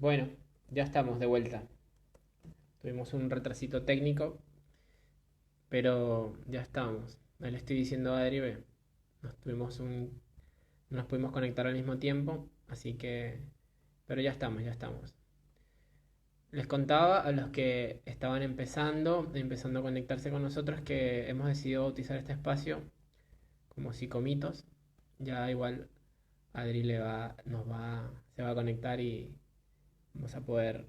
Bueno, ya estamos de vuelta. Tuvimos un retrasito técnico, pero ya estamos. Ahí le estoy diciendo a Adri, ve, nos tuvimos un, no nos pudimos conectar al mismo tiempo, así que, pero ya estamos, ya estamos. Les contaba a los que estaban empezando a conectarse con nosotros, que hemos decidido bautizar este espacio como Psicomitos. Ya igual Adri se va a conectar y vamos a poder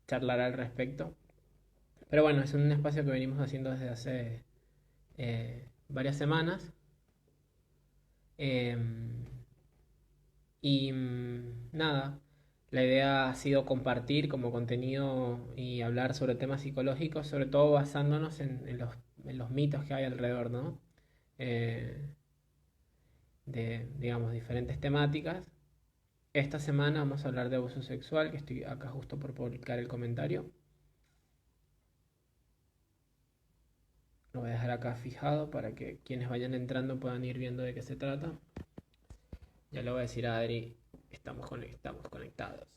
charlar al respecto. Pero bueno, es un espacio que venimos haciendo desde hace varias semanas. Eh, Nada, la idea ha sido compartir como contenido y hablar sobre temas psicológicos, sobre todo basándonos en los mitos que hay alrededor, ¿no? Eh, de, digamos, diferentes temáticas. Esta semana vamos a hablar de abuso sexual, que estoy acá justo por publicar el comentario. Lo voy a dejar acá fijado para que quienes vayan entrando puedan ir viendo de qué se trata. Ya le voy a decir a Adri, estamos conectados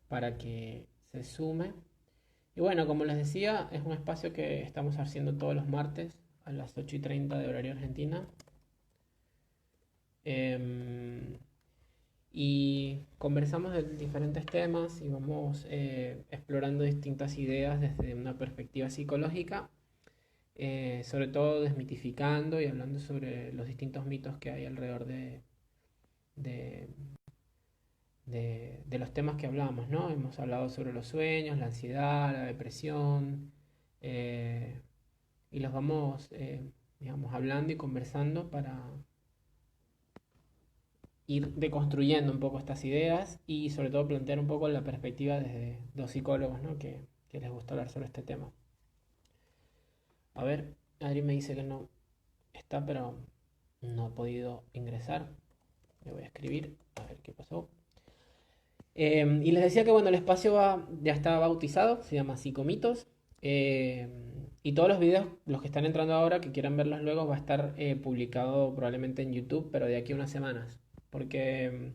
para que se sume. Y bueno, como les decía, es un espacio que estamos haciendo todos los martes a las 8:30 de horario Argentina. Em, y conversamos de diferentes temas y vamos explorando distintas ideas desde una perspectiva psicológica, sobre todo desmitificando y hablando sobre los distintos mitos que hay alrededor de, de los temas que hablamos, ¿no? Hemos hablado sobre los sueños, la ansiedad, la depresión, eh, y los vamos, digamos, hablando y conversando para ir deconstruyendo un poco estas ideas y sobre todo plantear un poco la perspectiva desde dos psicólogos, ¿no? Que les gusta hablar sobre este tema. A ver, Adri me dice que no está, pero no ha podido ingresar. Le voy a escribir, a ver qué pasó. Y les decía que bueno, el espacio ya está bautizado, se llama Psicomitos. Eh, y todos los videos, los que están entrando ahora, que quieran verlos luego, va a estar publicado probablemente en YouTube, pero de aquí a unas semanas. Porque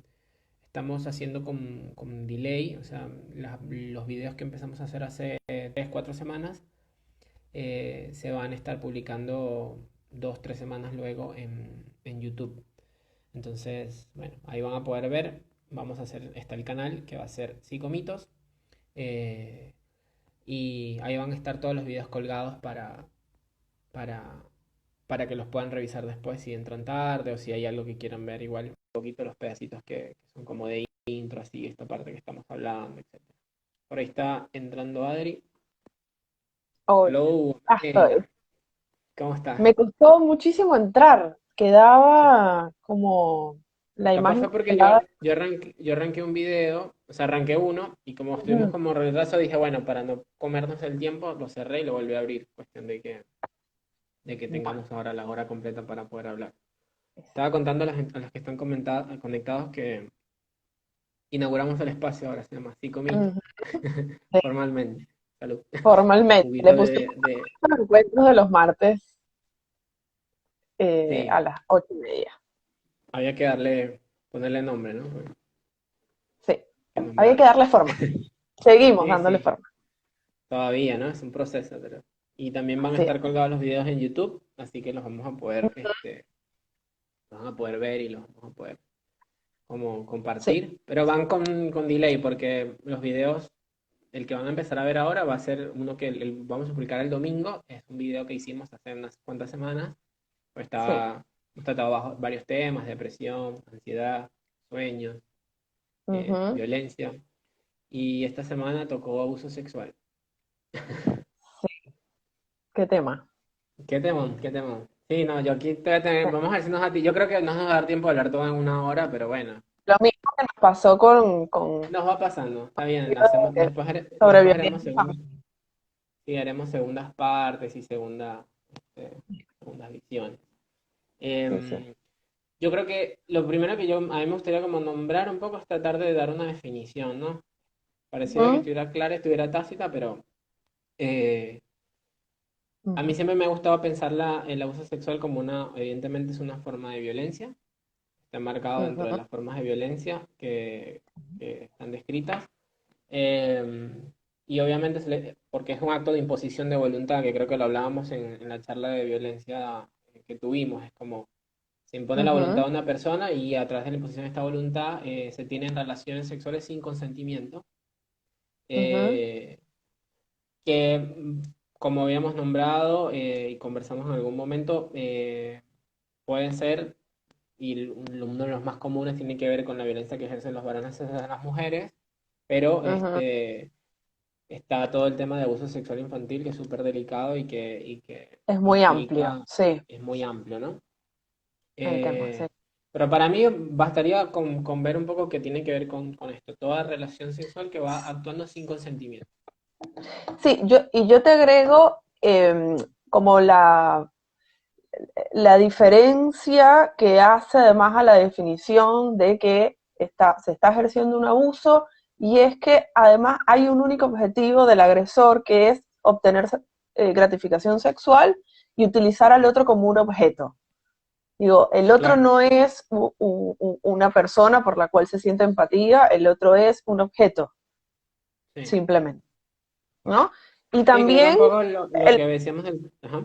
estamos haciendo con delay, o sea, los videos que empezamos a hacer hace 3 4 semanas se van a estar publicando 2 3 semanas luego en YouTube. Entonces, bueno, ahí van a poder ver. Vamos a hacer, está el canal que va a ser Psicomitos. eh, y ahí van a estar todos los videos colgados para, para que los puedan revisar después si entran tarde o si hay algo que quieran ver. Igual un poquito los pedacitos que son como de intro, así, esta parte que estamos hablando, etc. Por ahí está entrando Adri. Hola, Hello, estoy. ¿cómo estás? Me costó muchísimo entrar. Quedaba como la Capaz imagen fue porque quedaba. yo arranqué un video, o sea, arranqué uno, y como estuvimos Ujú. como retraso, dije, bueno, para no comernos el tiempo, lo cerré y lo volví a abrir. Cuestión de que Bueno, tengamos ahora la hora completa para poder hablar. eso. Estaba contando a los que están conectados que inauguramos el espacio ahora, se llama Psicomito, Ujú. Sí, formalmente. Salud. formalmente. Le Juguito pusimos de... los encuentros de los martes Sí, a las 8:30. había que ponerle nombre, ¿no? Sí, Que había que nombrarlo. darle forma. Seguimos Sí, dándole sí, forma. todavía, ¿no? Es un proceso, pero... Y también van a Así es. estar colgados los videos en YouTube, así que los vamos a poder, los van a poder ver y los vamos a poder como Sí, compartir, pero van con delay porque los videos, el que van a empezar a ver ahora va a ser uno que vamos a publicar el domingo, es un video que hicimos hace unas cuantas semanas, pues sí. hemos tratado varios temas, depresión, ansiedad, sueños, Ujú. violencia, y esta semana tocó abuso sexual. Sí, qué tema. ¿Qué temón? ¿Qué temón? Sí, no, yo aquí te voy a tener, Sí. vamos a ver si nos da yo creo que no nos va a dar tiempo de hablar todo en una hora, pero bueno, Lo mismo que nos pasó con nos va pasando, está bien, de- sobre después haremos violencia según. familiar. Sí, haremos segundas partes y segundas visiones. Sí, sí. Em, yo creo que lo primero que a mí me gustaría como nombrar un poco es tratar de dar una definición, ¿no? Pareciera que Ujú, estuviera clara, estuviera tácita, pero eh, a mí ujú. siempre me ha gustado pensar el abuso sexual como evidentemente es una forma de violencia, está marcado dentro de ujú, las formas de violencia que están descritas. Eh, y obviamente, porque es un acto de imposición de voluntad, que creo que lo hablábamos en la charla de violencia que tuvimos, es como se impone la voluntad ujú, de una persona y a través de la imposición de esta voluntad se tienen relaciones sexuales sin consentimiento, ujú. eh, que como habíamos nombrado y conversamos en algún momento, pueden ser, y uno de los más comunes tiene que ver con la violencia que ejercen los varones hacia las mujeres, pero Ujú. está todo el tema de abuso sexual infantil que es súper delicado y que Es muy amplio, implica, sí, es muy amplio, ¿no? el tema, sí. Eh, pero para mí bastaría con ver un poco que tiene que ver con esto, toda relación sexual que va actuando sin consentimiento. Sí, yo te agrego como la diferencia que hace además a la definición de que se está ejerciendo un abuso, y es que además hay un único objetivo del agresor, que es obtener gratificación sexual y utilizar al otro como un objeto. Digo, el otro Claro, no es una persona por la cual se siente empatía, el otro es un objeto, sí. simplemente, ¿no? Y Sí, creo que un también, poco lo el, que decíamos del... Ajá,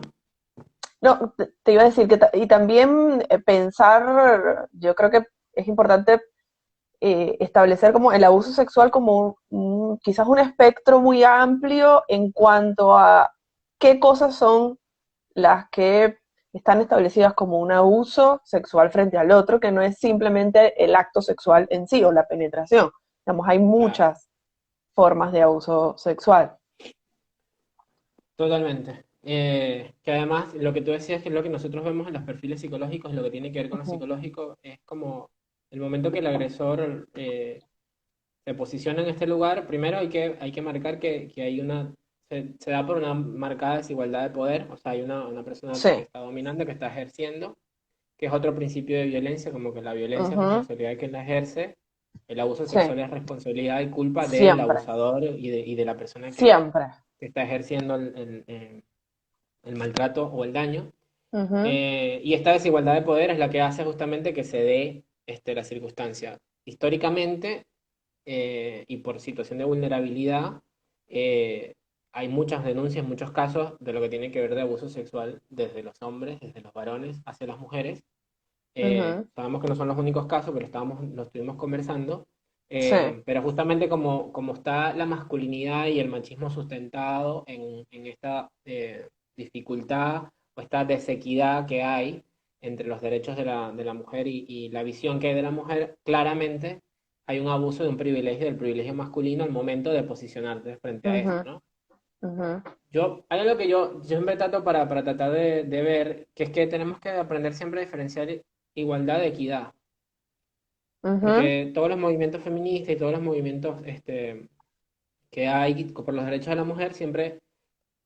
no, te iba a decir que, y también pensar, yo creo que es importante establecer como el abuso sexual como quizás un espectro muy amplio en cuanto a qué cosas son las que están establecidas como un abuso sexual frente al otro, que no es simplemente el acto sexual en sí o la penetración. Digamos, hay claro, muchas formas de abuso sexual. totalmente. Que además lo que tú decías que es lo que nosotros vemos en los perfiles psicológicos, lo que tiene que ver con lo Ujú. psicológico, es como el momento que el agresor se posiciona en este lugar, primero hay que marcar que hay se da por una marcada desigualdad de poder, o sea, hay una persona Sí. que está dominando, que está ejerciendo, que es otro principio de violencia, como que la violencia es Ujú. responsabilidad de quien la ejerce, el abuso Sí. sexual es responsabilidad y culpa del Siempre. abusador y de la persona Siempre. que está ejerciendo el maltrato o el daño. Ujú. Y esta desigualdad de poder es la que hace justamente que se dé la circunstancia. Históricamente, y por situación de vulnerabilidad, eh, hay muchas denuncias, muchos casos de lo que tiene que ver de abuso sexual desde los hombres, desde los varones hacia las mujeres. Ujú. Sabemos que no son los únicos casos, pero lo estuvimos conversando. Sí. Pero justamente como está la masculinidad y el machismo sustentado en esta dificultad o esta desequidad que hay entre los derechos de la mujer y la visión que hay de la mujer, claramente hay un abuso de un privilegio, del privilegio masculino al momento de posicionarte frente a esto, Ujú. ¿no? Ujú. Hay algo que yo siempre trato para tratar de ver, que es que tenemos que aprender siempre a diferenciar igualdad de equidad, Ujú. porque todos los movimientos feministas y todos los movimientos que hay por los derechos de la mujer, siempre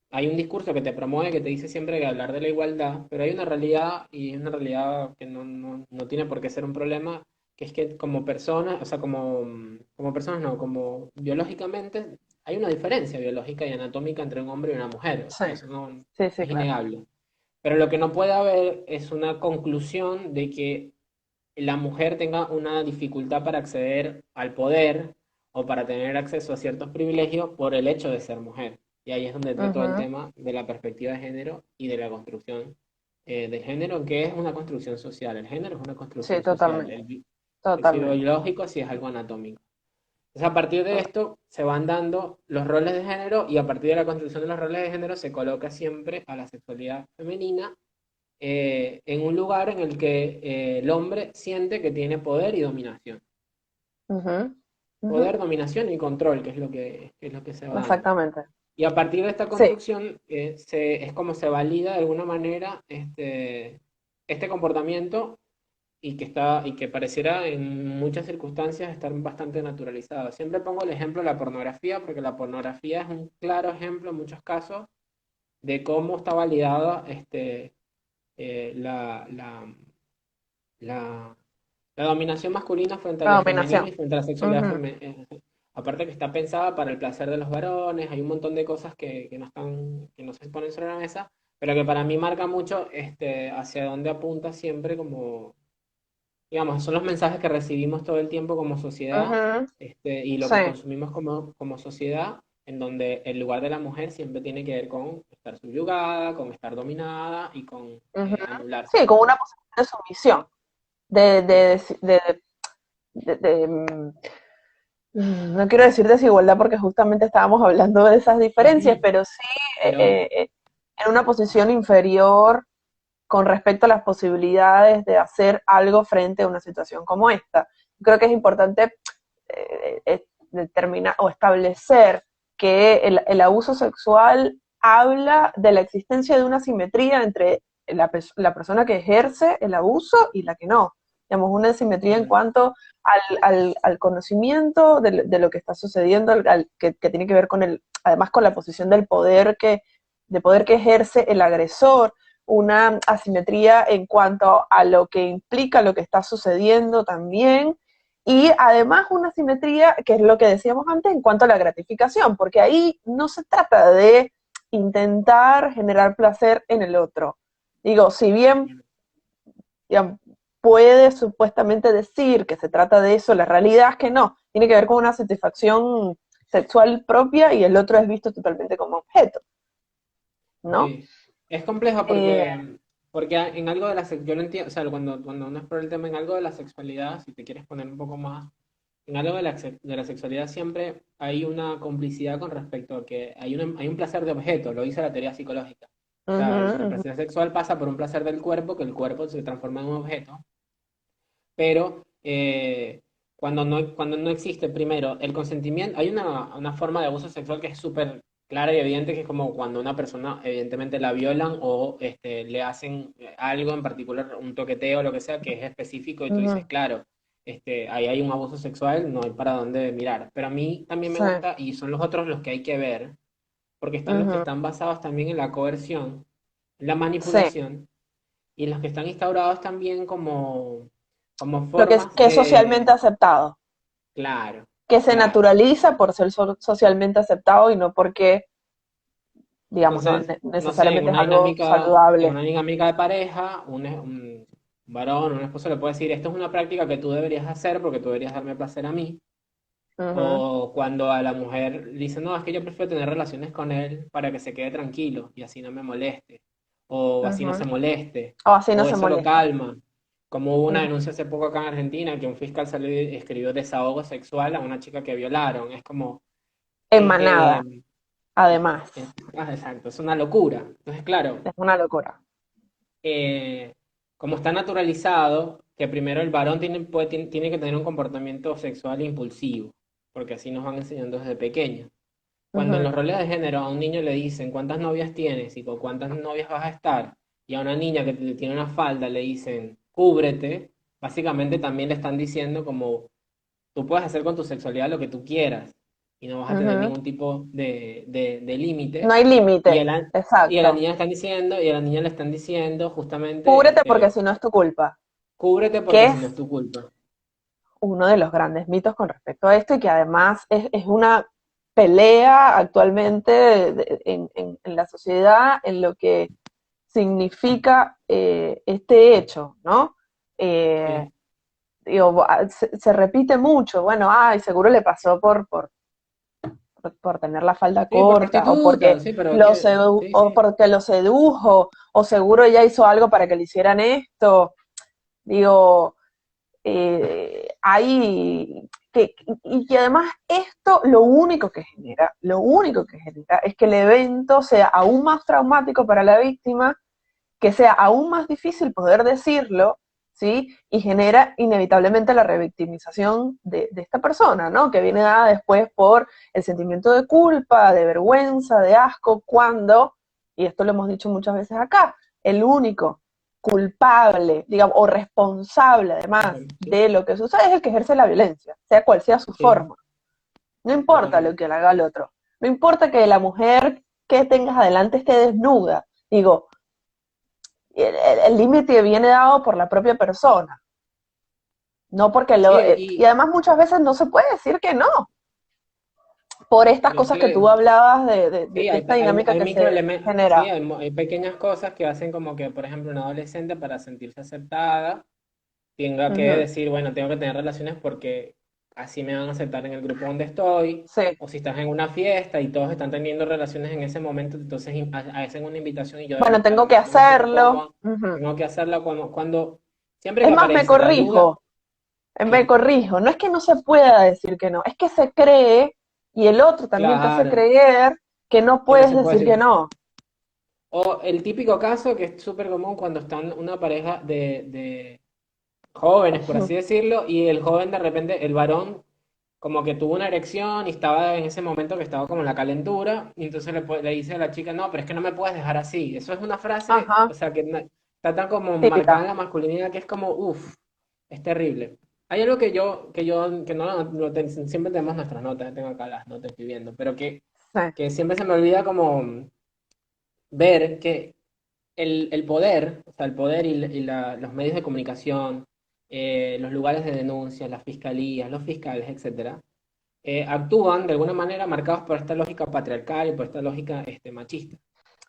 hay un discurso que te promueve, que te dice siempre que hablar de la igualdad, pero hay una realidad, y una realidad que no tiene por qué ser un problema, que es que como personas, o sea, como personas no, como biológicamente, hay una diferencia biológica y anatómica entre un hombre y una mujer, o Sí. sea, eso no Sí, sí, es claro. innegable. Pero lo que no puede haber es una conclusión de que la mujer tenga una dificultad para acceder al poder o para tener acceso a ciertos privilegios por el hecho de ser mujer. Y ahí es donde entra todo el Ujú. tema de la perspectiva de género y de la construcción de género, que es una construcción social. El género es una Sí, construcción social. totalmente. El Totalmente. biológico sí es algo anatómico. Entonces, a partir de esto se van dando los roles de género y a partir de la construcción de los roles de género se coloca siempre a la sexualidad femenina en un lugar en el que el hombre siente que tiene poder y dominación. Ujú. Ujú. Poder, dominación y control, que es lo que se va dando. Exactamente. Y a partir de esta Sí. construcción es como se valida de alguna manera este comportamiento y que pareciera en muchas circunstancias estar bastante naturalizado. Siempre pongo el ejemplo de la pornografía, porque la pornografía es un claro ejemplo en muchos casos de cómo está validada eh, la, la, la, la dominación masculina frente a La lo femenino dominación. y frente a la sexualidad Ujú. femenina. Aparte que está pensada para el placer de los varones, hay un montón de cosas que no se ponen sobre la mesa, pero que para mí marca mucho hacia dónde apunta siempre como digamos, son los mensajes que recibimos todo el tiempo como sociedad, Ujú, y lo sí, que consumimos como sociedad, en donde el lugar de la mujer siempre tiene que ver con estar subyugada, con estar dominada y con ujú. anularse, Sí, pues, con ¿no? una posición de sumisión, de, Sí. de, no quiero decir desigualdad porque justamente estábamos hablando de esas diferencias, Ujú. pero sí Pero, en una posición inferior con respecto a las posibilidades de hacer algo frente a una situación como esta. Creo que es importante determinar o establecer que el abuso sexual habla de la existencia de una simetría entre la persona que ejerce el abuso y la que no. Digamos, una simetría en claro, cuanto al conocimiento de lo que está sucediendo, que tiene que ver con además con la posición del poder de poder que ejerce el agresor, una asimetría en cuanto a lo que implica lo que está sucediendo también, y además una simetría, que es lo que decíamos antes, en cuanto a la gratificación, porque ahí no se trata de intentar generar placer en el otro. Digo, si bien digamos, puede supuestamente decir que se trata de eso, la realidad es que no, tiene que ver con una satisfacción sexual propia y el otro es visto totalmente como objeto, ¿no? sí. Es complejo Eh, porque en algo de yo lo entiendo, o sea, cuando uno explora el tema en algo de la sexualidad, si te quieres poner un poco más, en algo de la sexualidad siempre hay una complicidad con respecto a que hay un placer de objeto, lo dice la teoría psicológica. O uh sea, el -huh, uh placer sexual pasa por un placer del cuerpo, que el cuerpo se transforma en un objeto, pero cuando no existe primero el consentimiento, hay una forma de abuso sexual que es súper clara y evidente, que es como cuando una persona evidentemente la violan o le hacen algo en particular, un toqueteo o lo que sea, que es específico y tú dices, -huh, claro, ahí hay un abuso sexual, no hay para dónde mirar. Pero a mí también me sí, gusta y son los otros los que hay que ver, porque están los que uh están basados también en la coerción, en la sí. manipulación y los que están instaurados también como Lo formas que es socialmente de, aceptado, claro, que se claro. naturaliza por ser socialmente aceptado y no porque, digamos, no Entonces, no sé, necesariamente es algo en saludable. una dinámica de pareja, un varón, un esposo le puede decir, esto es una práctica que tú deberías hacer porque tú deberías darme placer a mí. Ujú, O cuando a la mujer dice, no, es que yo prefiero tener relaciones con él para que se quede tranquilo y así no me moleste. O así no ujú. se moleste. O así no O se eso lo molesta. calma. Como hubo una Ujú. denuncia hace poco acá en Argentina que un fiscal salió y escribió desahogo sexual a una chica que violaron. Es como, En eh, manada, eh, además. exacto, es una locura. Entonces, claro, Es una locura. como está naturalizado, que primero el varón tiene que tener un comportamiento sexual impulsivo, porque así nos van enseñando desde pequeños. Cuando en Ujú, los roles de género a un niño le dicen cuántas novias tienes y con cuántas novias vas a estar, y a una niña que tiene una falda le dicen cúbrete, básicamente también le están diciendo como tú puedes hacer con tu sexualidad lo que tú quieras y no vas a tener ujú. ningún tipo de No límite. hay Y límite. a la Exacto. niña le están diciendo, y a la niña le están diciendo justamente, Cúbrete porque si no es tu culpa. cúbrete porque Que si no es es tu culpa. uno de los grandes mitos con respecto a esto y que además es una pelea actualmente en la sociedad en lo que significa este hecho, ¿no? Eh, Sí. digo, se repite mucho, bueno, ay, seguro le pasó por tener la falda Sí, por corta, prostituta, sí, pero sí, o sí. porque lo sedujo, o seguro ella hizo algo para que le hicieran esto. Digo, hay y que además esto lo único que genera es que el evento sea aún más traumático para la víctima, que sea aún más difícil poder decirlo, ¿sí? Y genera inevitablemente la revictimización de esta persona, ¿no? Que viene dada después por el sentimiento de culpa, de vergüenza, de asco, cuando, y esto lo hemos dicho muchas veces acá, el único culpable, digamos, o responsable además Sí, de lo que sucede es el que ejerce la violencia, sea cual sea su sí, forma. No importa lo totalmente. que le haga al otro. No importa que la mujer que tengas adelante esté desnuda. Digo, el límite viene dado por la propia persona, no porque Sí, y además muchas veces no se puede decir que no, por estas pero es cosas que que tú hablabas sí, de esta dinámica hay que se microelementos, sí, genera. hay pequeñas cosas que hacen como que, por ejemplo, una adolescente para sentirse aceptada tenga que Ujú. decir, bueno, tengo que tener relaciones porque así me van a aceptar en el grupo donde estoy, Sí. o si estás en una fiesta y todos están teniendo relaciones en ese momento, entonces hacen una invitación y yo Bueno, tengo que no me siento hacerlo. cómodo, Ujú. tengo que hacerla siempre Es que más, me aparece la duda, corrijo, me ¿qué? corrijo. No es que no se pueda decir que no, es que se cree y el otro también te hace Claro, creer que no que no puedes se puede decir que decir. no. O el típico caso que es súper común cuando están una pareja de jóvenes, por así decirlo, y el joven de repente, el varón, como que tuvo una erección y estaba en ese momento que estaba como en la calentura, y entonces le dice a la chica, no, pero es que no me puedes dejar así. Eso es una frase, o Ajá, sea, que está tan como marcada típica. en la masculinidad que es como, uff, es terrible. Hay algo que no, siempre tenemos nuestras notas, tengo acá las notas, estoy viendo, pero Sí, que siempre se me olvida como ver que el poder, o sea, el poder los medios de comunicación, los lugares de denuncia, las fiscalías, los fiscales, etcétera, actúan de alguna manera marcados por esta lógica patriarcal y por esta lógica machista.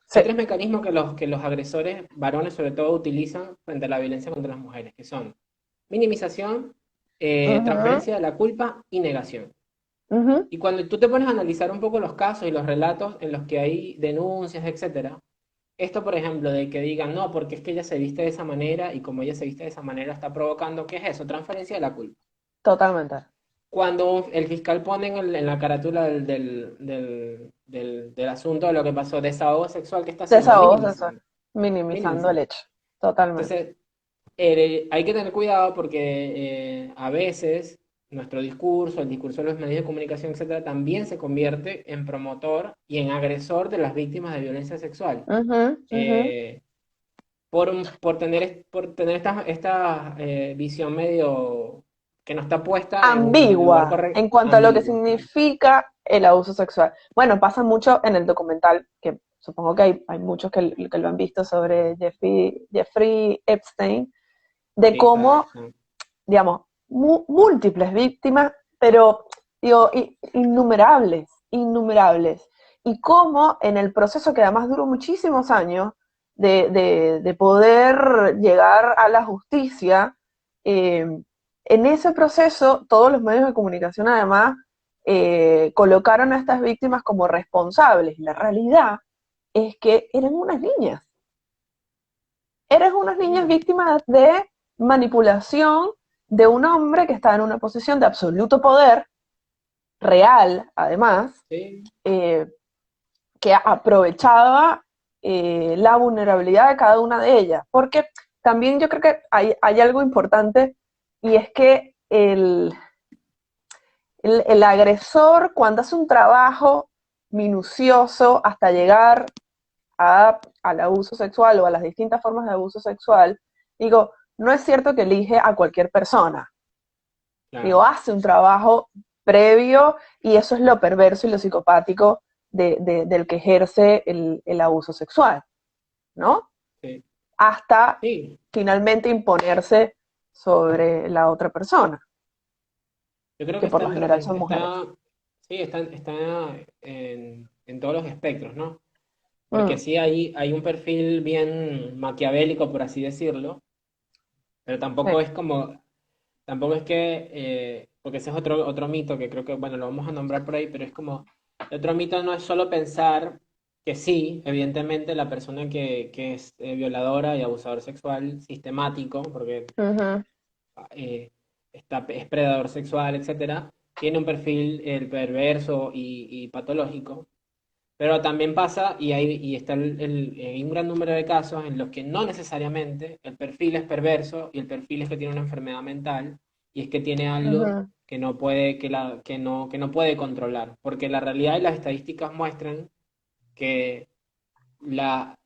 sí. Hay tres mecanismos que los agresores varones sobre todo utilizan frente a la violencia contra las mujeres, que son minimización, Ujú, transferencia de la culpa y negación. ujú. Y cuando tú te pones a analizar un poco los casos y los relatos en los que hay denuncias, etcétera, esto, por ejemplo, de que digan, no, porque es que ella se viste de esa manera y como ella se viste de esa manera está provocando, ¿qué es eso? Transferencia de la culpa. Totalmente. Cuando el fiscal pone en la carátula del asunto de lo que pasó, desahogo sexual, ¿qué está haciendo? Desahogo sexual, Minimizando. minimizando el Minimizando. hecho. Totalmente. Entonces, hay que tener cuidado porque a veces nuestro discurso, el discurso de los medios de comunicación, etcétera, también se convierte en promotor y en agresor de las víctimas de violencia sexual. Ujú, ujú. Eh, por tener esta visión medio que no está puesta en el lugar Ambigua correcto, en cuanto a lo que ambigua. Claro. significa el abuso sexual. Bueno, pasa mucho en el documental, que supongo que hay muchos que lo han visto sobre Jeffrey Epstein, de Sí, cómo, digamos, múltiples víctimas, pero digo, innumerables, innumerables. Y cómo en el proceso que además duró muchísimos años de poder llegar a la justicia, eh, en ese proceso todos los medios de comunicación además colocaron a estas víctimas como responsables. La realidad es que eran unas niñas sí, víctimas de manipulación de un hombre que estaba en una posición de absoluto poder, real además, sí, eh, que aprovechaba la vulnerabilidad de cada una de ellas. Porque también yo creo que hay algo importante y es que el agresor cuando hace un trabajo minucioso hasta llegar al abuso sexual o a las distintas formas de abuso sexual, digo, no es cierto que elige a cualquier persona. Digo, claro. hace un trabajo previo y eso es lo perverso y lo psicopático del que ejerce el abuso sexual, ¿no? Sí, Hasta sí. finalmente imponerse sobre la otra persona, Yo creo que que por lo general son mujeres. sí, está en todos los espectros, ¿no? Porque Mm, sí hay un perfil bien maquiavélico, por así decirlo, pero sí. tampoco es que, porque ese es otro mito que creo que, bueno, lo vamos a nombrar por ahí, pero es como, el otro mito no es solo pensar que sí, evidentemente la persona que es violadora y abusador sexual sistemático, porque Ujú, eh, es predador sexual, etcétera, tiene un perfil perverso y patológico, pero también pasa y está hay un gran número de casos en los que no necesariamente el perfil es perverso y el perfil es que tiene una enfermedad mental y es que tiene algo ujú. que no puede, que no puede controlar. Porque la realidad y las estadísticas muestran que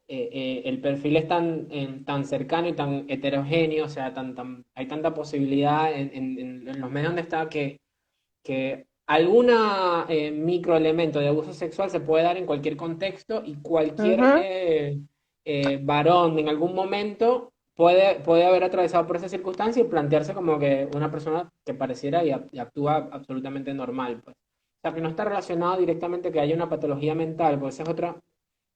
el perfil es tan cercano y tan heterogéneo, o sea, hay tanta posibilidad en los medios donde está que alguna microelemento de abuso sexual se puede dar en cualquier contexto y cualquier Ujú. varón en algún momento puede haber atravesado por esa circunstancia y plantearse como que una persona que pareciera y actúa absolutamente normal, pues. O sea, que no está relacionado directamente que haya una patología mental, pues esa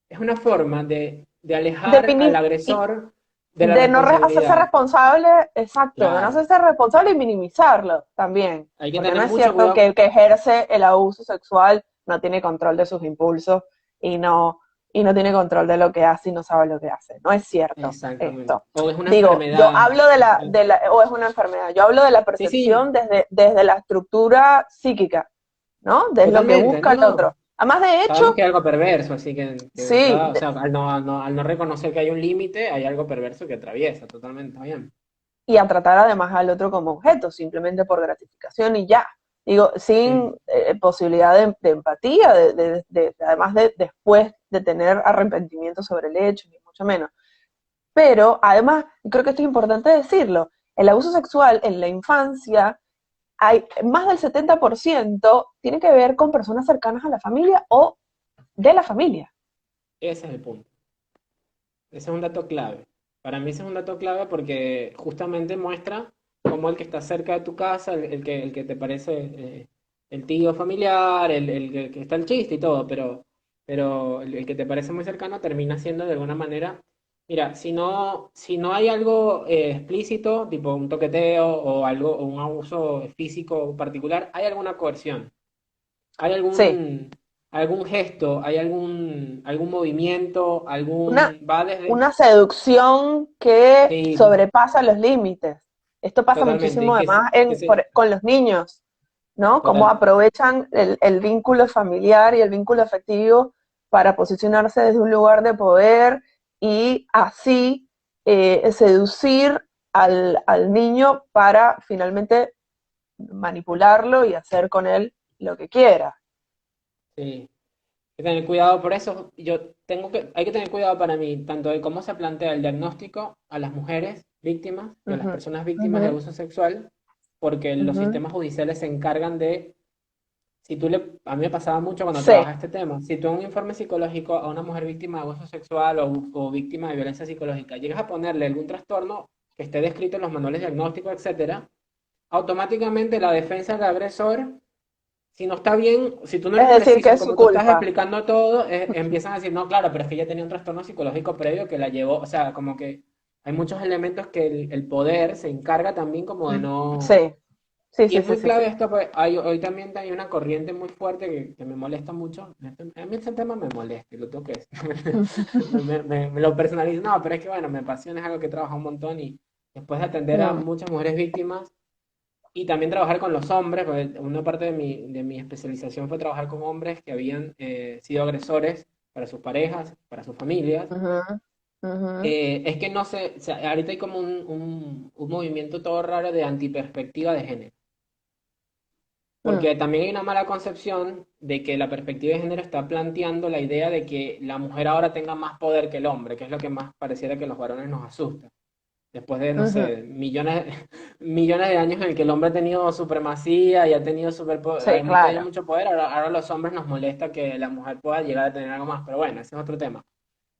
es una forma de alejar al Defini- y, agresor de la hacerse responsabilidad. responsable, exacto, de no Claro. hacerse responsable y minimizarlo también, Hay que porque no tener es mucho cierto que cuidado. el que ejerce el abuso sexual no tiene control de sus impulsos y no, y no tiene control de lo que hace y no sabe lo que hace. No es cierto Exactamente. esto. O es una Digo, yo enfermedad. hablo o es una enfermedad, yo hablo de la Sí, sí, percepción desde la estructura psíquica, ¿no? De lo que totalmente. busca No, el otro. no. Además, de hecho, Sabemos que hay algo perverso, así que de sí, entrada, o sea, al no reconocer que hay un límite, hay algo perverso que atraviesa, totalmente, está bien. y a tratar además al otro como objeto, simplemente por gratificación y ya. Digo, sin Sí, posibilidad de empatía, además de después de tener arrepentimiento sobre el hecho, ni mucho menos. Pero además, y creo que esto es importante decirlo, el abuso sexual en la infancia, hay más del 70% tiene que ver con personas cercanas a la familia o de la familia. ese es el punto. Ese es un dato clave. Para mí ese es un dato clave porque justamente muestra cómo el que está cerca de tu casa, el que te parece el tío familiar, el que está el chiste y todo, pero el que te parece muy cercano termina siendo de alguna manera, mira, si no hay algo explícito, tipo un toqueteo o algo, o un abuso físico particular, hay alguna coerción. ¿Hay Sí, algún gesto, hay algún movimiento, una, va desde... una seducción que Sí, sobrepasa los límites. Esto pasa totalmente, y muchísimo además con los niños, ¿no? Cómo total, aprovechan el vínculo familiar y el vínculo afectivo para posicionarse desde un lugar de poder y así seducir al niño para finalmente manipularlo y hacer con él lo que quiera. sí. Hay que tener cuidado por eso. Hay que tener cuidado para mí, tanto de cómo se plantea el diagnóstico a las mujeres víctimas y a las Ujú, personas víctimas de ujú, abuso sexual, porque los ujú. sistemas judiciales se encargan de, si tú le, a mí me pasaba mucho cuando Sí, trabajaba este tema, si tú en un informe psicológico a una mujer víctima de abuso sexual o víctima de violencia psicológica llegas a ponerle algún trastorno que esté descrito en los manuales diagnósticos, etcétera, automáticamente la defensa del agresor, si no está bien, si tú no es eres decir, que preciso en es su cómo tú estás culpa. explicando todo, empiezan a decir, no, claro, pero es que ella tenía un trastorno psicológico previo que la llevó, o sea, como que hay muchos elementos que el poder se encarga también como de no... Sí, sí, Y sí, es sí, muy sí, sí. clave esto, pues hoy también hay una corriente muy fuerte que me molesta mucho. A mí este tema me molesta, y lo tengo que decir. Me lo personalizo. No, pero es que bueno, me apasiona, es algo que trabajo un montón y después de atender a Mm, muchas mujeres víctimas, y también trabajar con los hombres, porque una parte de mi especialización fue trabajar con hombres que habían sido agresores para sus parejas, para sus familias. ujú, ujú, Es que no sé, o sea, ahorita hay como un movimiento todo raro de antiperspectiva de género. mm, Porque también hay una mala concepción de que la perspectiva de género está planteando la idea de que la mujer ahora tenga más poder que el hombre, que es lo que más pareciera que los varones nos asusta. Después de, no ujú. sé, millones de años en el que el hombre ha tenido supremacía y ha tenido, Sí, ha tenido claro. mucho poder, ahora a los hombres nos molesta que la mujer pueda llegar a tener algo más. Pero bueno, ese es otro tema.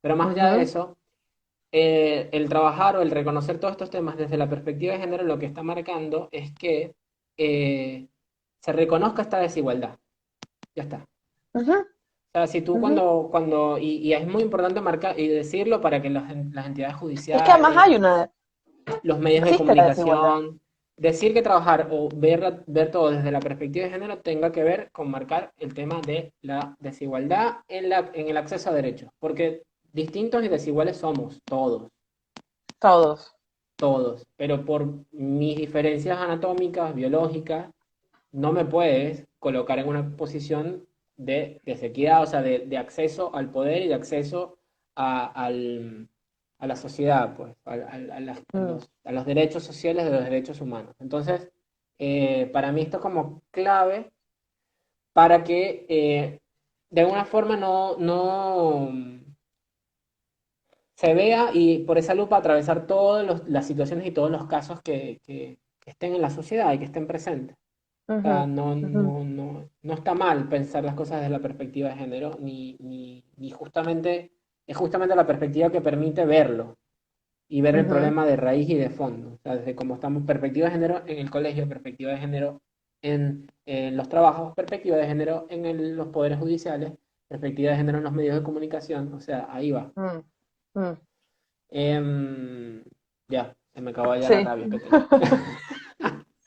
Pero más allá de Ujú, eso, el trabajar o el reconocer todos estos temas desde la perspectiva de género lo que está marcando es que eh, se reconozca esta desigualdad. Ya está. ujú, O sea, si tú ujú. y es muy importante marcar y decirlo para que las entidades Es que además judiciales, los medios de existe la desigualdad. comunicación, decir que trabajar o ver todo desde la perspectiva de género tenga que ver con marcar el tema de la desigualdad en el acceso a derechos, porque distintos y desiguales somos todos, Todos. todos, pero por mis diferencias anatómicas, biológicas, no me puedes colocar en una posición de desequidad, o sea, de acceso al poder y de acceso a, a la sociedad, pues, Mm, a los derechos sociales de los derechos humanos. Entonces, para mí esto es como clave para que de alguna forma no se vea y por esa lupa atravesar todas las situaciones y todos los casos que estén en la sociedad y que estén presentes. O sea, ujú, ujú, no está mal pensar las cosas desde la perspectiva de género, ni justamente, es justamente la perspectiva que permite verlo y ver el ujú, problema de raíz y de fondo. O sea, desde cómo estamos, perspectiva de género en el colegio, perspectiva de género en los trabajos, perspectiva de género en los poderes judiciales, perspectiva de género en los medios de comunicación. O sea, ahí va. mm, mm. Em, ya, se me acabó ya la Sí, rabia que tenía.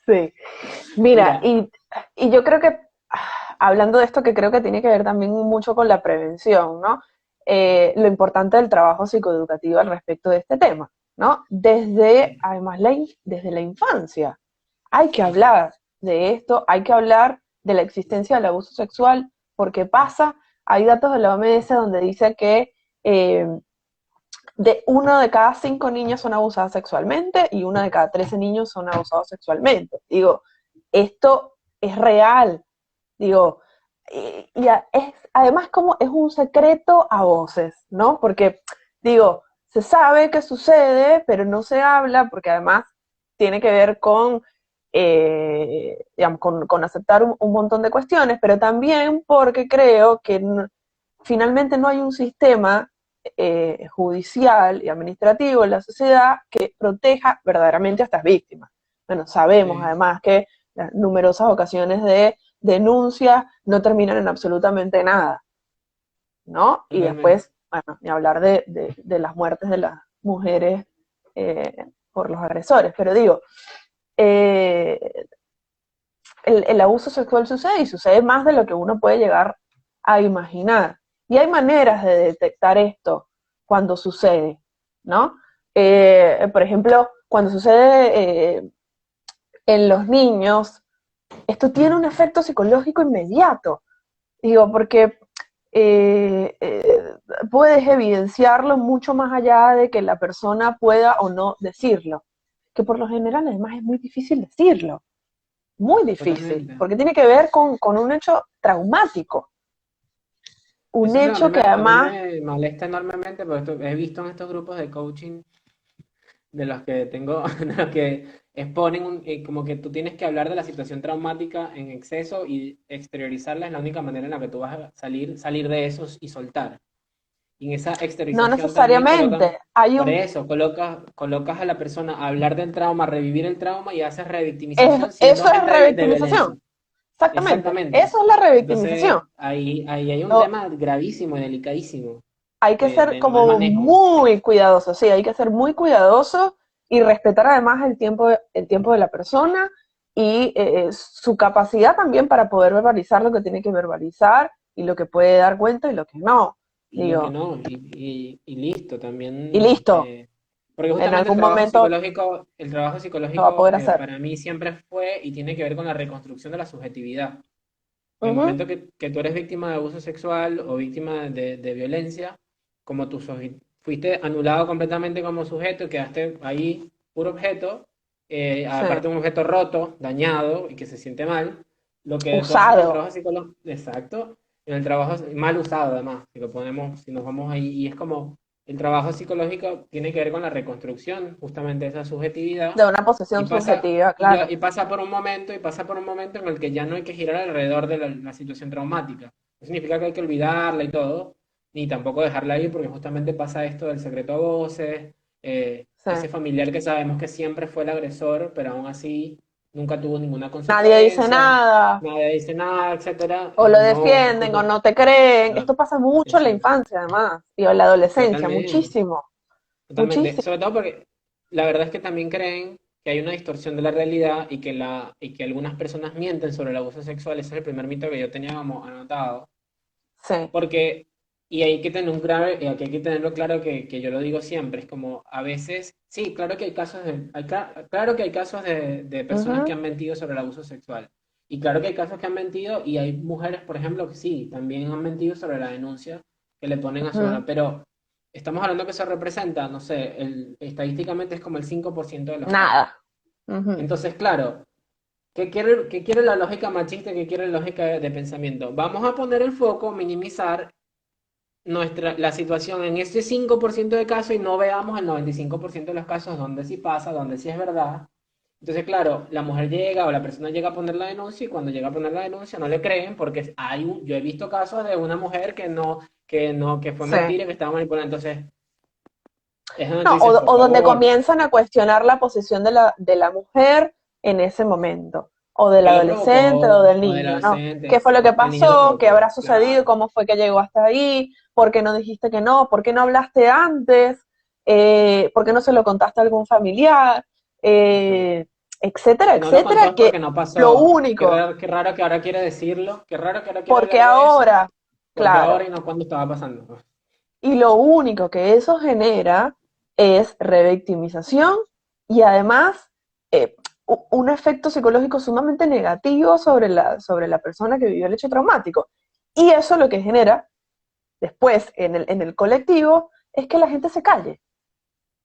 sí. Mira, Mira, y yo creo que, hablando de esto, que creo que tiene que ver también mucho con la prevención, ¿no? Lo importante del trabajo psicoeducativo al respecto de este tema, ¿no? Desde, además, desde la infancia. Hay que exacto. hablar de esto, hay que hablar de la existencia del abuso sexual, porque pasa, hay datos de la OMS donde dice que eh, de 1 de cada 5 niños son abusadas sexualmente y 1 de cada 13 niños son abusados sexualmente. Digo, esto es real. Digo, es, además como es un secreto a voces, ¿no? Porque, digo, se sabe que sucede, pero no se habla porque además tiene que ver con, digamos, con aceptar un montón de cuestiones, pero también porque creo que finalmente no hay un sistema judicial y administrativo en la sociedad que proteja verdaderamente a estas víctimas. Bueno, sabemos Sí, además que las numerosas ocasiones de denuncias no terminan en absolutamente nada, ¿no? Y totalmente. después, bueno, ni hablar de las muertes de las mujeres por los agresores, pero digo, eh, el abuso sexual sucede y sucede más de lo que uno puede llegar a imaginar. Y hay maneras de detectar esto cuando sucede, ¿no? Por ejemplo, cuando sucede en los niños, esto tiene un efecto psicológico inmediato. Digo, porque eh, eh, puedes evidenciarlo mucho más allá de que la persona pueda o no decirlo. Que por lo general, además, es muy difícil decirlo. Muy difícil, Totalmente. porque tiene que ver con un hecho traumático. Un Eso es lo, hecho que a mí además me molesta enormemente porque he visto en estos grupos de coaching de los que tengo, de los que exponen como que tú tienes que hablar de la situación traumática en exceso y exteriorizarla es la única manera en la que tú vas a salir de eso y soltar. Y en esa no exteriorización también colocan, necesariamente hay por un... eso, colocas a la persona a hablar del trauma, a revivir el trauma y haces revictimización siendo eso es agente de violencia. revictimización. Exactamente. Exactamente. Eso es la revictimización. Entonces, ahí hay un No, tema gravísimo y delicadísimo hay que ser de mal como manejo. muy cuidadoso, sí, hay que ser muy cuidadoso y respetar además el tiempo de la persona y su capacidad también para poder verbalizar lo que tiene que verbalizar y lo que puede dar cuenta y lo que no. Y lo que Digo, no, y listo, y también, listo, porque en justamente algún momento el trabajo lo va a psicológico poder hacer. para mí siempre fue y tiene que ver con la reconstrucción de la subjetividad. En el Ujú, momento que tú eres víctima de abuso sexual o víctima de violencia, como fuiste anulado completamente como sujeto, quedaste ahí puro objeto, sí. aparte un objeto roto, dañado y que se siente mal, lo que tú haces en el Usado. trabajo psicológico, exacto, en el trabajo mal usado además, si lo ponemos, si nos vamos ahí, y es como el trabajo psicológico tiene que ver con la reconstrucción justamente de esa subjetividad De una posesión subjetiva, claro. y pasa por un momento en el que ya no hay que girar alrededor de la situación traumática. No significa que hay que olvidarla y todo, ni tampoco dejarla ir, porque justamente pasa esto del secreto a voces, Sí. ese familiar que sabemos que siempre fue el agresor, pero aún así nunca tuvo ninguna Nadie dice consecuencia, nada, nadie dice nada, etcétera. o lo No, defienden, o no te creen. no, Esto pasa mucho en la exacto, infancia, además, y en la adolescencia, totalmente. muchísimo, Totalmente, muchísimo. sobre todo porque la verdad es que también creen que hay una distorsión de la realidad y que algunas personas mienten sobre el abuso sexual. Ese es el primer mito que yo tenía como anotado. Sí. Porque, y hay que tener y aquí hay que tenerlo claro que yo lo digo siempre, es como a veces, sí, claro que hay casos claro que hay casos de personas que Ujú, han mentido sobre el abuso sexual. Y claro que hay casos que han mentido y hay mujeres, por ejemplo, que sí, también han mentido sobre la denuncia que le ponen a su ujú. honor. Pero estamos hablando que se representa, no sé, estadísticamente es como el 5% de los casos. Nada. Ujú. Entonces, claro, qué quiere la lógica machista? ¿Qué quiere la lógica de pensamiento? Vamos a poner el foco, minimizar la situación en este 5% de casos y no veamos el 95% de los casos donde sí pasa, donde sí es verdad. Entonces, claro, la mujer llega o la persona llega a poner la denuncia y cuando llega a poner la denuncia no le creen porque yo he visto casos de una mujer que fue Sí. mentira, que estaba manipulando. Entonces, es donde tú No, dices, por o donde favor, comienzan a cuestionar la posición de la mujer en ese momento, o del ¿qué lo adolescente o provocó? del O del niño, ¿no? adolescente, ¿Qué fue lo que el niño lo pasó? ¿Qué provocó, habrá sucedido? claro. ¿Cómo fue que llegó hasta ahí? ¿Por qué no dijiste que no? ¿Por qué no hablaste antes? ¿Por qué no se lo contaste a algún familiar? Eh, etcétera, No lo contó etcétera, es que porque no lo pasó. único, Qué raro que ahora quiere decirlo. Qué raro que ahora quiere porque hablar de eso. ahora, Porque ahora claro, y no cuando estaba pasando. y lo único que eso genera es revictimización y además eh, un efecto psicológico sumamente negativo sobre la persona que vivió el hecho traumático. Y eso lo que genera después en el colectivo es que la gente se calle,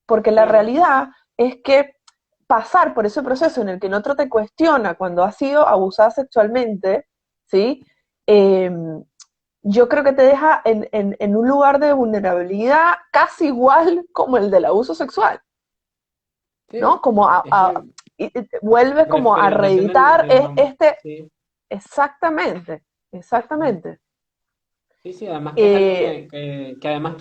porque la Claro. realidad es que pasar por ese proceso en el que el otro te cuestiona cuando has sido abusada sexualmente, ¿sí? Eh, yo creo que te deja en un lugar de vulnerabilidad casi igual como el del abuso sexual, ¿no? Sí. Como Es la vuelve como a reexperimentación reeditar del trauma. este, Sí. exactamente, Ujú. exactamente. Sí, sí, además que es algo Eh, que además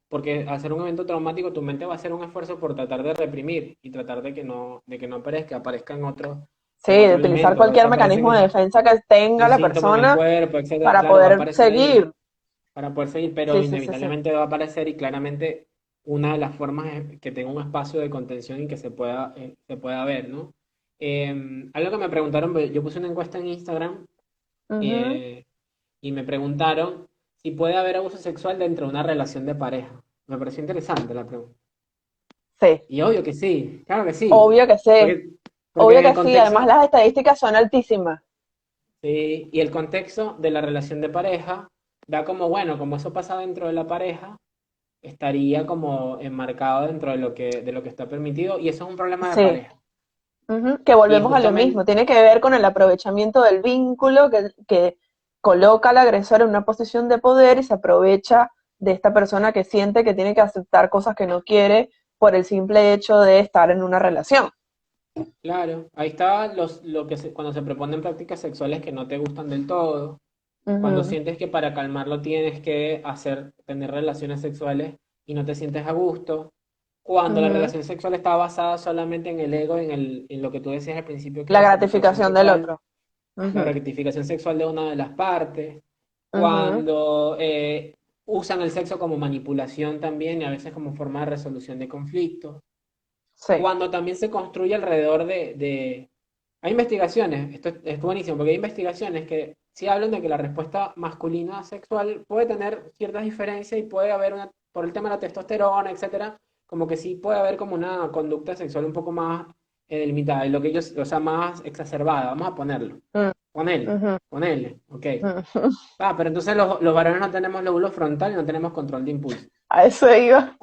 porque al ser un evento traumático, tu mente va a hacer un esfuerzo por tratar de reprimir y tratar de que no aparezca, aparezca sí, en de otro utilizar elemento, cualquier aparecen mecanismo de defensa que tenga un la síntoma en el persona cuerpo, etcétera, para claro, va a poder aparecer seguir. ahí para poder seguir, pero Sí, sí, sí, sí. inevitablemente va a aparecer y claramente una de las formas es que tenga un espacio de contención y que se pueda ver, ¿no? Algo que me preguntaron, yo puse una encuesta en Instagram Ujú, eh, y me preguntaron si puede haber abuso sexual dentro de una relación de pareja. Me pareció interesante la pregunta. sí, Y obvio que sí, claro que sí. obvio que sí, Porque, porque obvio en el que sí. Además, contexto, las estadísticas son altísimas. sí, y el contexto de la relación de pareja da como, bueno, como eso pasa dentro de la pareja, estaría como enmarcado dentro de lo que está permitido, y eso es un problema de Sí. pareja. Ujú, que Y volvemos a lo mismo, justamente, tiene que ver con el aprovechamiento del vínculo que coloca al agresor en una posición de poder y se aprovecha de esta persona que siente que tiene que aceptar cosas que no quiere por el simple hecho de estar en una relación. claro, ahí está cuando se proponen prácticas sexuales que no te gustan del todo. Cuando Ujú, sientes que para calmarlo tienes que tener relaciones sexuales y no te sientes a gusto. Cuando la ujú. relación sexual está basada solamente en el ego, en lo que tú decías al principio, que es La la satisfacción gratificación del sexual, otro. la Ujú, gratificación sexual de una de las partes. ujú. Cuando usan el sexo como manipulación también y a veces como forma de resolución de conflictos. Sí, Cuando también se construye alrededor Hay investigaciones, esto es buenísimo, porque hay investigaciones que sí hablan de que la respuesta masculina sexual puede tener ciertas diferencias y puede haber por el tema de la testosterona, etcétera, como que sí puede haber como una conducta sexual un poco más delimitada, y lo que ellos, o sea, más exacerbada, vamos a ponerlo. mm, Ponele, ujú, ponele, ok. ujú. Pero entonces los varones no tenemos lóbulo frontal y no tenemos control de impulso. A eso iba.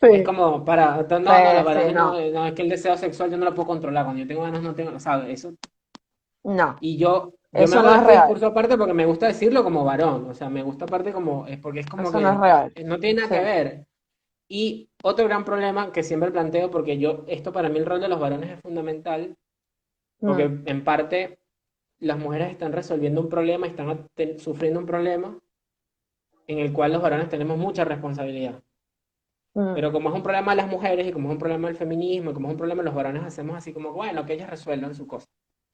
Es Sí, como para, sí, no, los sí, varones no, no. no, es que el deseo sexual yo no lo puedo controlar, cuando yo tengo ganas no tengo, ¿sabes? No, Y yo me eso hago no de es este real. discurso aparte porque me gusta decirlo como varón, o sea, me gusta aparte como, es porque es como Eso no es que real. no tiene nada Sí. que ver. Y otro gran problema que siempre planteo, porque esto para mí el rol de los varones es fundamental, porque Mm, en parte las mujeres están resolviendo un problema, están sufriendo un problema en el cual los varones tenemos mucha responsabilidad. mm, Pero como es un problema de las mujeres y como es un problema del feminismo y como es un problema de los varones, hacemos así como, bueno, que ellas resuelvan su cosa,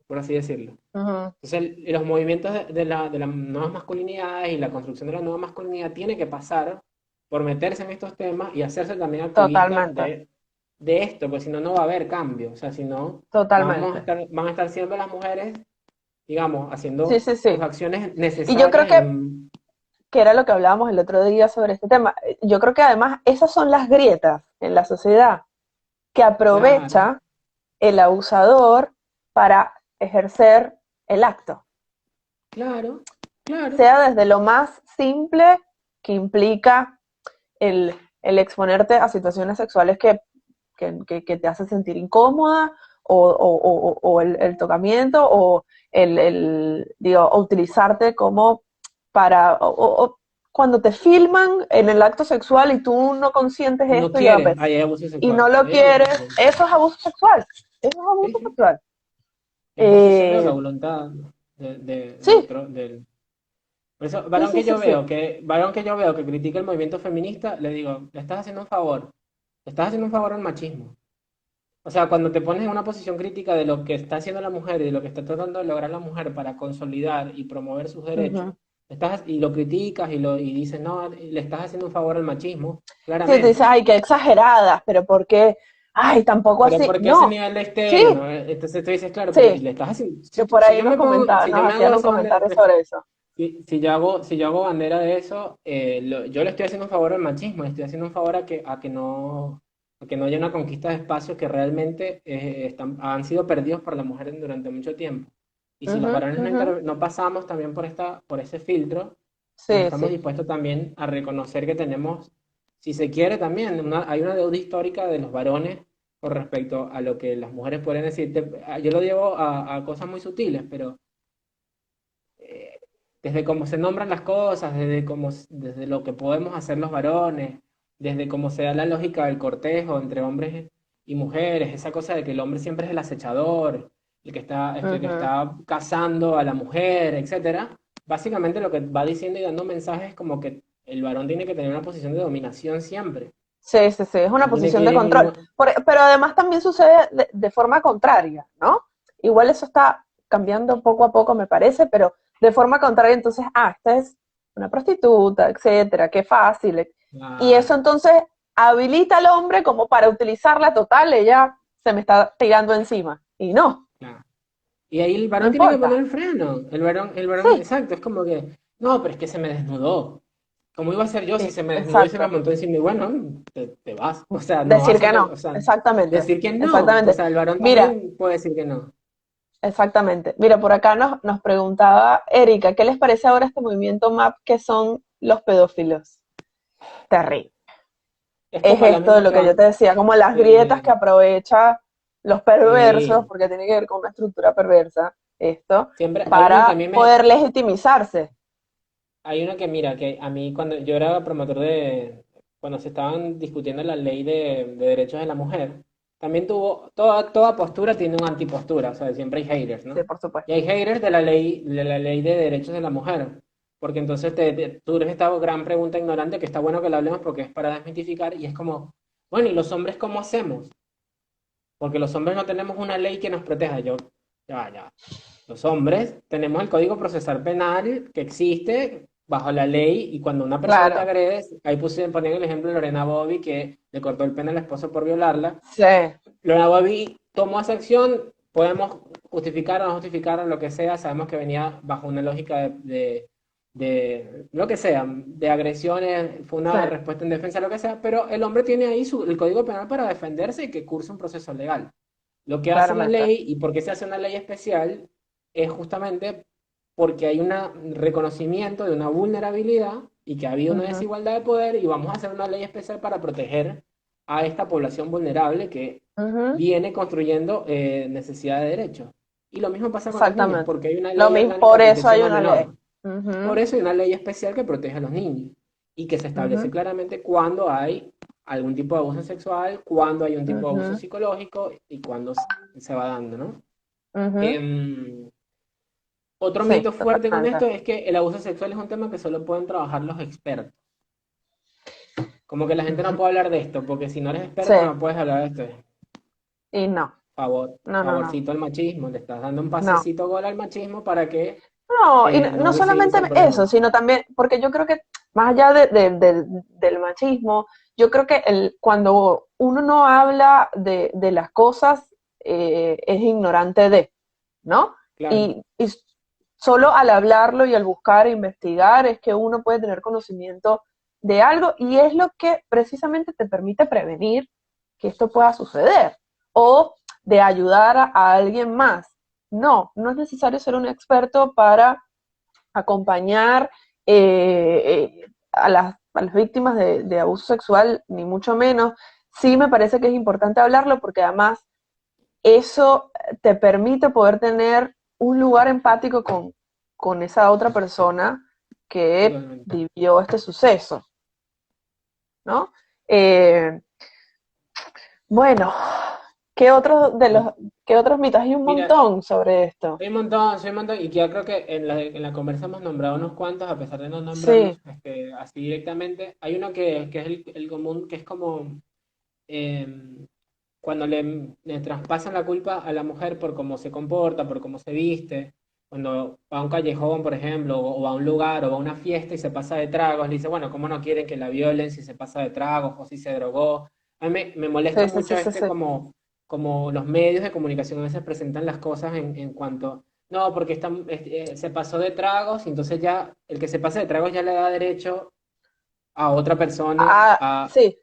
por así decirlo. ujú. Entonces, los movimientos de las nuevas masculinidades y la construcción de la nueva masculinidad tiene que pasar por meterse en estos temas y hacerse también activista Totalmente, de esto, pues si no, no va a haber cambio. O sea, si no, totalmente. van a estar siempre las mujeres, digamos, Sí, haciendo sí, sus sí. acciones Y yo creo necesarias en... que era lo que hablábamos el otro día sobre este tema. Yo creo que además esas son las grietas en la sociedad que Claro, aprovecha el abusador para ejercer el acto, claro, claro. sea desde lo más simple que implica el, el exponerte a situaciones sexuales que te hacen sentir incómoda o el tocamiento o digo, o utilizarte como para, cuando te filman en el acto sexual y tú no consientes Y no esto, ya quiere, ves, ahí hay abuso y no sexual, lo ahí hay abuso quieres, sexual. eso es abuso sexual, eso es Sí, abuso sí. sexual. Es ejercicio de la Eh, voluntad sí, del... Por eso, sí, sí, sí, sí. varón que yo veo que critica el movimiento feminista, le digo, le estás haciendo un favor. Le estás haciendo un favor al machismo. O sea, cuando te pones en una posición crítica de lo que está haciendo la mujer y de lo que está tratando de lograr la mujer para consolidar y promover sus derechos, Ujú, y lo criticas y dices, no, le estás haciendo un favor al machismo, Sí, te dices, claramente. ay, qué exageradas, pero ¿por qué? Ay, tampoco Pero así. ¿por qué ese No, nivel de sí, histeria, no? Entonces tú dices, claro, pero y sí, le estás haciendo, que por si ahí yo me pongo, si yo nos me hago hacían un esa bandera, comentario sobre eso. si yo hago bandera de eso, yo le estoy haciendo un favor al machismo, le estoy haciendo un favor a que no haya una conquista de espacios que realmente han sido perdidos por la mujer durante mucho tiempo. Y si los Ujú, varones ujú. no pasamos también por ese filtro, no Sí, estamos sí. dispuestos también a reconocer que tenemos, si se quiere también, hay una deuda histórica de los varones con respecto a lo que las mujeres pueden decir. Yo lo llevo a cosas muy sutiles, pero eh, desde cómo se nombran las cosas, desde lo que podemos hacer los varones, desde cómo se da la lógica del cortejo entre hombres y mujeres, esa cosa de que el hombre siempre es el acechador, el que Ujú. está cazando a la mujer, etcétera. Básicamente lo que va diciendo y dando mensajes es como que el varón tiene que tener una posición de dominación siempre. Sí, sí, sí, es una Y tiene que posición ir de en control. Pero además también sucede de forma contraria, ¿no? Igual eso está cambiando poco a poco, me parece, pero de forma contraria, entonces, esta es una prostituta, etcétera, qué fácil. Y eso Claro, entonces habilita al hombre como para utilizarla total, ella se me está tirando encima. Y no, claro. Y ahí el no varón tiene que poner importa. el freno. El varón, Sí, exacto, es como que, no, pero es que se me desnudó. ¿Cómo iba a ser yo si se me desnudó y se me exacto. montó encima? Y bueno, te vas. O sea, no Decir vas a, que no, o sea, exactamente, decir que no. O exactamente. sea, el varón Mira, también puede decir que no. exactamente. Mira, por acá nos preguntaba Erika, ¿qué les parece ahora este movimiento MAP que son los pedófilos? Terrible. Es Es como la esto de misma lo que que yo va. te decía, como las grietas que Sí, aprovecha los perversos, sí. porque tiene que ver con una estructura perversa, esto, Siempre hay una que a para mí poder legitimizarse. hay una que mira, que a mí cuando yo era promotor cuando se estaban discutiendo la ley de derechos de la mujer, también toda postura tiene una antipostura, o sea, siempre hay haters, Sí, ¿no? por Y hay supuesto. haters de la ley de derechos de la mujer, porque entonces tú eres esta gran pregunta ignorante que está bueno que la hablemos porque es para desmitificar y es como, bueno, ¿y los hombres cómo hacemos? Porque los hombres no tenemos una ley que nos proteja. Ya va. Los hombres tenemos el Código Procesal Penal que existe bajo la ley y cuando una persona te Claro. agrede, ahí ponían el ejemplo de Lorena Bobby que le cortó el pene al esposo por violarla. Sí, Lorena Bobby tomó esa acción, podemos justificar o no justificar lo que sea, sabemos que venía bajo una lógica de lo que sea, de agresiones, fue sí, una respuesta en defensa, lo que sea, pero el hombre tiene ahí el Código Penal para defenderse y que curse un proceso legal. Lo que hace la claramente. ley y por qué se hace una ley especial es justamente porque hay un reconocimiento de una vulnerabilidad y que ha habido una Ujú, desigualdad de poder y vamos a hacer una ley especial para proteger a esta población vulnerable que ujú, viene construyendo necesidad de derechos. Y lo mismo pasa con los niños, exactamente. porque hay una Lo ley mismo, orgánica por de eso protección hay al una ley. menor. Por Ujú, eso hay una ley especial que protege a los niños y que se establece ujú, claramente cuándo hay algún tipo de abuso sexual, cuándo hay un tipo de abuso ujú, psicológico y cuándo se va dando, ¿no? ujú. Em, Otro Sí, mito fuerte con totalmente. esto es que el abuso sexual es un tema que solo pueden trabajar los expertos. Como que la gente no Ujú. puede hablar de esto, porque si no eres Sí, experto no puedes hablar de esto. y no, no, no, no, Favorcito al machismo, le estás dando un no. pasecito gol al machismo para que No, y no no solamente visibilice el eso, problema. sino también, porque yo creo que más allá del machismo, yo creo que cuando uno no habla de las cosas, es ignorante de, ¿no? Claro, Y solo al hablarlo y al buscar e investigar es que uno puede tener conocimiento de algo y es lo que precisamente te permite prevenir que esto pueda suceder o de ayudar a alguien más. No, no es necesario ser un experto para acompañar a las víctimas de abuso sexual, ni mucho menos. Sí me parece que es importante hablarlo porque además eso te permite poder tener un lugar empático con esa otra persona que totalmente. vivió este suceso, ¿no? Eh, bueno, Bueno, qué otros mitos? Hay un mira, montón sobre esto. soy un montón, y que yo creo que en la conversa hemos nombrado unos cuantos, a pesar de no Sí, nombrarlos así directamente. Hay uno que es el común, que es como eh, cuando le traspasan la culpa a la mujer por cómo se comporta, por cómo se viste. cuando va a un callejón, por ejemplo, o va a un lugar, o va a una fiesta y se pasa de tragos, le dice, bueno, ¿cómo no quieren que la violen si se pasa de tragos o si se drogó? A mí me molesta Sí, sí, mucho sí, sí, sí. como los medios de comunicación a veces presentan las cosas en cuanto, no, porque se pasó de tragos, y entonces ya el que se pasa de tragos ya le da derecho a otra persona Sí,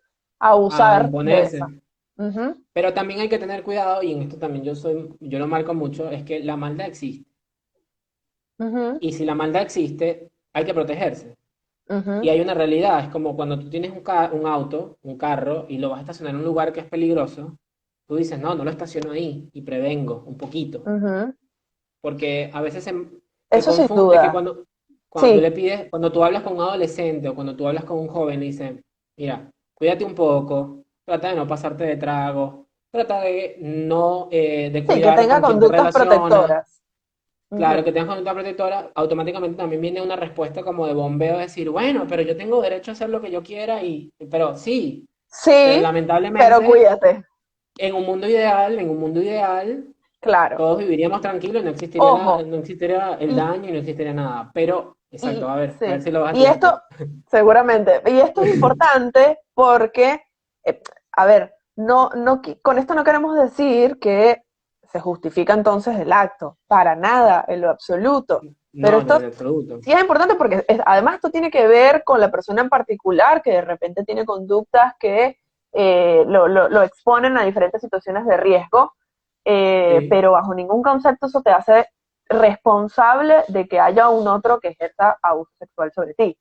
a abusar de imponerse. esa. Ujú, Pero también hay que tener cuidado, y en esto también yo lo marco mucho, es que la maldad existe. ujú, Y si la maldad existe, hay que protegerse. Y ujú, hay una realidad, es como cuando tú tienes un auto, un carro, y lo vas a estacionar en un lugar que es peligroso, tú dices, no, no lo estaciono ahí y prevengo un poquito. ujú. Porque a veces se Eso sin confunde que duda. cuando tú le Sí, pides, cuando tú hablas con un adolescente o cuando tú hablas con un joven, le dicen, mira, cuídate un poco, trata de no pasarte de trago, trata de no, de sí, que cuidar tenga con quién te conductas relacionas. protectoras. Claro, Ujú. que tengas conducta protectora, automáticamente también viene una respuesta como de bombeo, decir, bueno, pero yo tengo derecho a hacer lo que yo quiera, pero sí, pero Sí, pero lamentablemente cuídate. en un mundo ideal, Claro. todos viviríamos tranquilos, Ojo, no existiría el y, daño y no existiría nada. Pero, exacto, a ver sí. si lo vas a Y tirar esto, tú. seguramente, y esto es importante porque, eh, a ver, con esto no queremos decir que se justifica entonces el acto, para nada, en lo absoluto. Pero No, no, esto en absoluto. sí es importante porque además esto tiene que ver con la persona en particular que de repente tiene conductas que lo exponen a diferentes situaciones de riesgo, Sí. pero bajo ningún concepto eso te hace responsable de que haya un otro que ejerza abuso sexual sobre ti.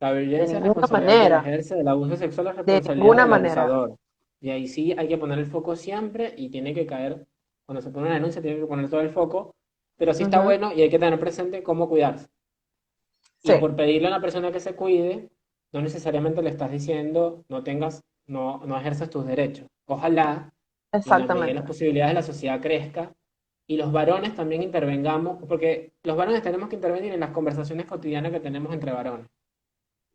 La De violencia es ninguna responsabilidad de quien la manera, ejerce, el abuso sexual es de responsabilidad ninguna del manera. abusador. Y ahí sí hay que poner el foco siempre y tiene que caer, cuando se pone una denuncia, tiene que poner todo el foco, pero sí está Ujú, bueno y hay que tener presente cómo cuidarse. Y sí, por pedirle a una persona que se cuide, no necesariamente le estás diciendo no ejerzas tus derechos. Ojalá, y en la medida de las exactamente. posibilidades, la sociedad crezca y los varones también intervengamos, porque los varones tenemos que intervenir en las conversaciones cotidianas que tenemos entre varones.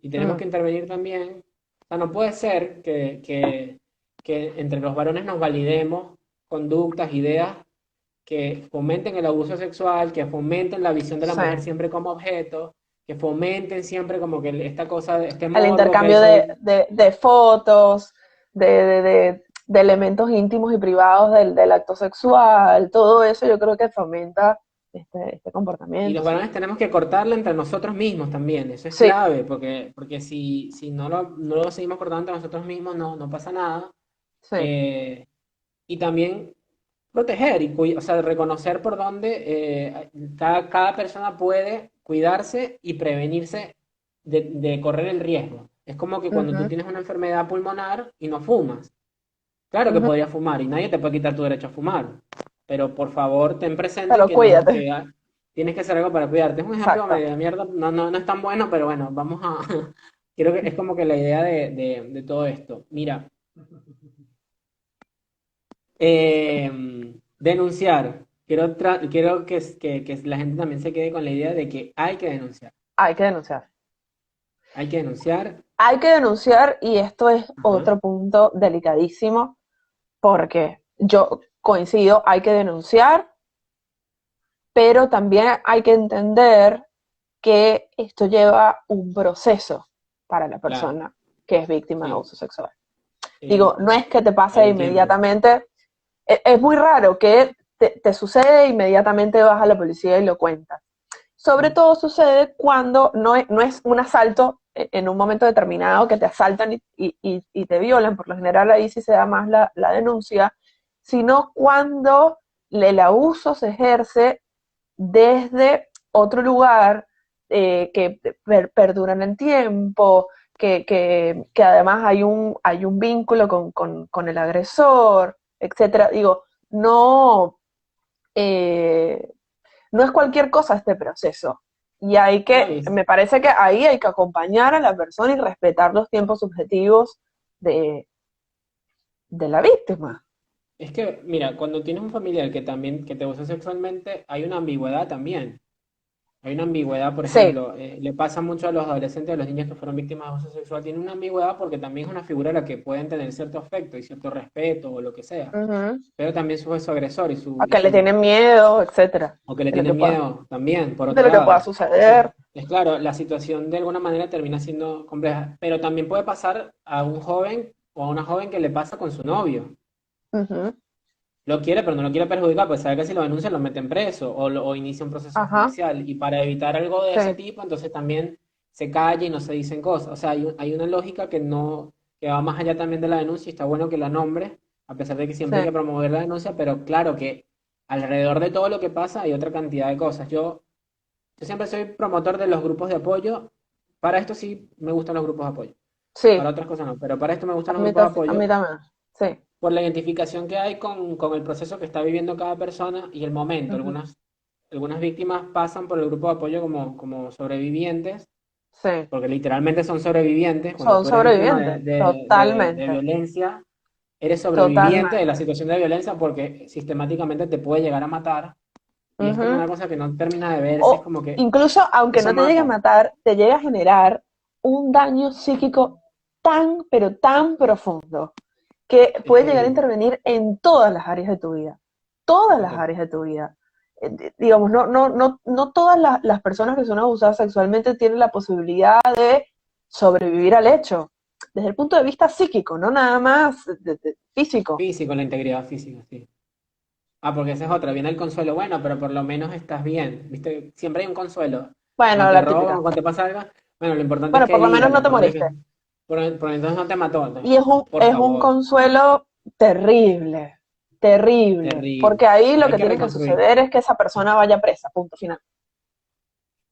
Y tenemos Mm, que intervenir también. O sea, no puede ser que entre los varones nos validemos conductas, ideas que fomenten el abuso sexual, que fomenten la visión de la sí. mujer siempre como objeto, que fomenten siempre como que esta cosa, este El morbo que hay intercambio sobre... de fotos, de elementos íntimos y privados del acto sexual, todo eso yo creo que fomenta este Y comportamiento, los sí. varones tenemos que cortarlo entre nosotros mismos también, eso es Sí, clave, porque si no lo seguimos cortando entre nosotros mismos, no pasa nada. sí. Eh, y también proteger o sea, reconocer por dónde cada persona puede cuidarse y prevenirse de correr el riesgo. Es como que cuando tú Ujú, tienes una enfermedad pulmonar y no fumas. Claro que ujú. podrías fumar y nadie te puede quitar tu derecho a fumar, pero por favor ten presente Pero que no, cuídate. tienes que hacer algo para cuidarte. Es un ejemplo Exacto. medio de mierda, no es tan bueno, pero bueno, vamos a... Creo que es como que la idea de todo esto. Mira, denunciar. Quiero que la gente también se quede con la idea de que hay que denunciar. Hay que denunciar. Hay que denunciar. Hay que denunciar y esto es Ajá, otro punto delicadísimo porque yo coincido, hay que denunciar, pero también hay que entender que esto lleva un proceso para la claro, persona que es víctima de sí. abuso sexual. Digo, no es que te pase Hay un tiempo. inmediatamente, es muy raro que te sucede e inmediatamente vas a la policía y lo cuentas. Sobre Mm, todo sucede cuando no es un asalto en un momento determinado que te asaltan y te violan, por lo general ahí sí se da más la denuncia, sino cuando el abuso se ejerce desde otro lugar que perdura en el tiempo, que además hay un vínculo con el agresor, etcétera. Digo, no, eh, no es cualquier cosa este proceso. Y no, y me parece que ahí hay que acompañar a la persona y respetar los tiempos subjetivos de, de la víctima. es que, mira, cuando tienes un familiar que también que te usa sexualmente, hay una ambigüedad también. Hay una ambigüedad, por Sí. ejemplo, le pasa mucho a los adolescentes, a los niños que fueron víctimas de abuso sexual, tienen una ambigüedad porque también es una figura a la que pueden tener cierto afecto y cierto respeto o lo que sea, Ujú. pero también su agresor A que le tienen miedo, etcétera, o que le de lo que tienen pueda, miedo también, por de otro lo que pueda lado. Entonces, suceder. es claro, la situación de alguna manera termina siendo compleja, pero también puede pasar a un joven o a una joven que le pasa con su novio. Ujú. Lo quiere, pero no lo quiere perjudicar, pues sabe que si lo denuncia lo meten preso o inicia un proceso Ajá, judicial. Y para evitar algo de sí, ese tipo, entonces también se calla y no se dicen cosas. O sea, hay una lógica que no, que va más allá también de la denuncia y está bueno que la nombre, a pesar de que sí, siempre hay que promover la denuncia, pero claro que alrededor de todo lo que pasa hay otra cantidad de cosas. Yo siempre soy promotor de los grupos de apoyo. Para esto sí me gustan los grupos de apoyo. Para sí, otras cosas no, pero para esto me gustan a los mí, grupos de a mí apoyo también, sí. por la identificación que hay con el proceso que está viviendo cada persona y el momento. Ujú. Algunas víctimas pasan por el grupo de apoyo como sobrevivientes, Sí, porque literalmente son sobrevivientes. Cuando son tú eres víctima sobrevivientes, de totalmente, violencia, eres sobreviviente de la totalmente. situación de violencia porque sistemáticamente te puede llegar a matar. Y es como Ujú. una cosa que no termina de verse, es O como que incluso, aunque eso no te llegue a mata. matar, te llega a generar un daño psíquico tan, pero tan profundo que Es puede llegar a terrible. intervenir en todas las áreas de tu vida, todas las Total. áreas de tu vida. Digamos, no todas las personas que son abusadas sexualmente tienen la posibilidad de sobrevivir al hecho, desde el punto de vista psíquico, no nada más físico. Físico, la integridad física, sí. Ah, porque esa es otra, viene el consuelo, bueno, pero por lo menos estás bien, ¿viste? Siempre hay un consuelo. Cuando Bueno, te la roban, típica. cuando te pasa algo, bueno, lo importante es Bueno, que por lo menos diga, lo no te importante es moriste. que, por entonces no te mató, entonces, Y por es un favor, consuelo terrible, terrible, terrible. porque ahí lo Hay que que tiene que reconstruir. suceder es que esa persona vaya presa, punto final,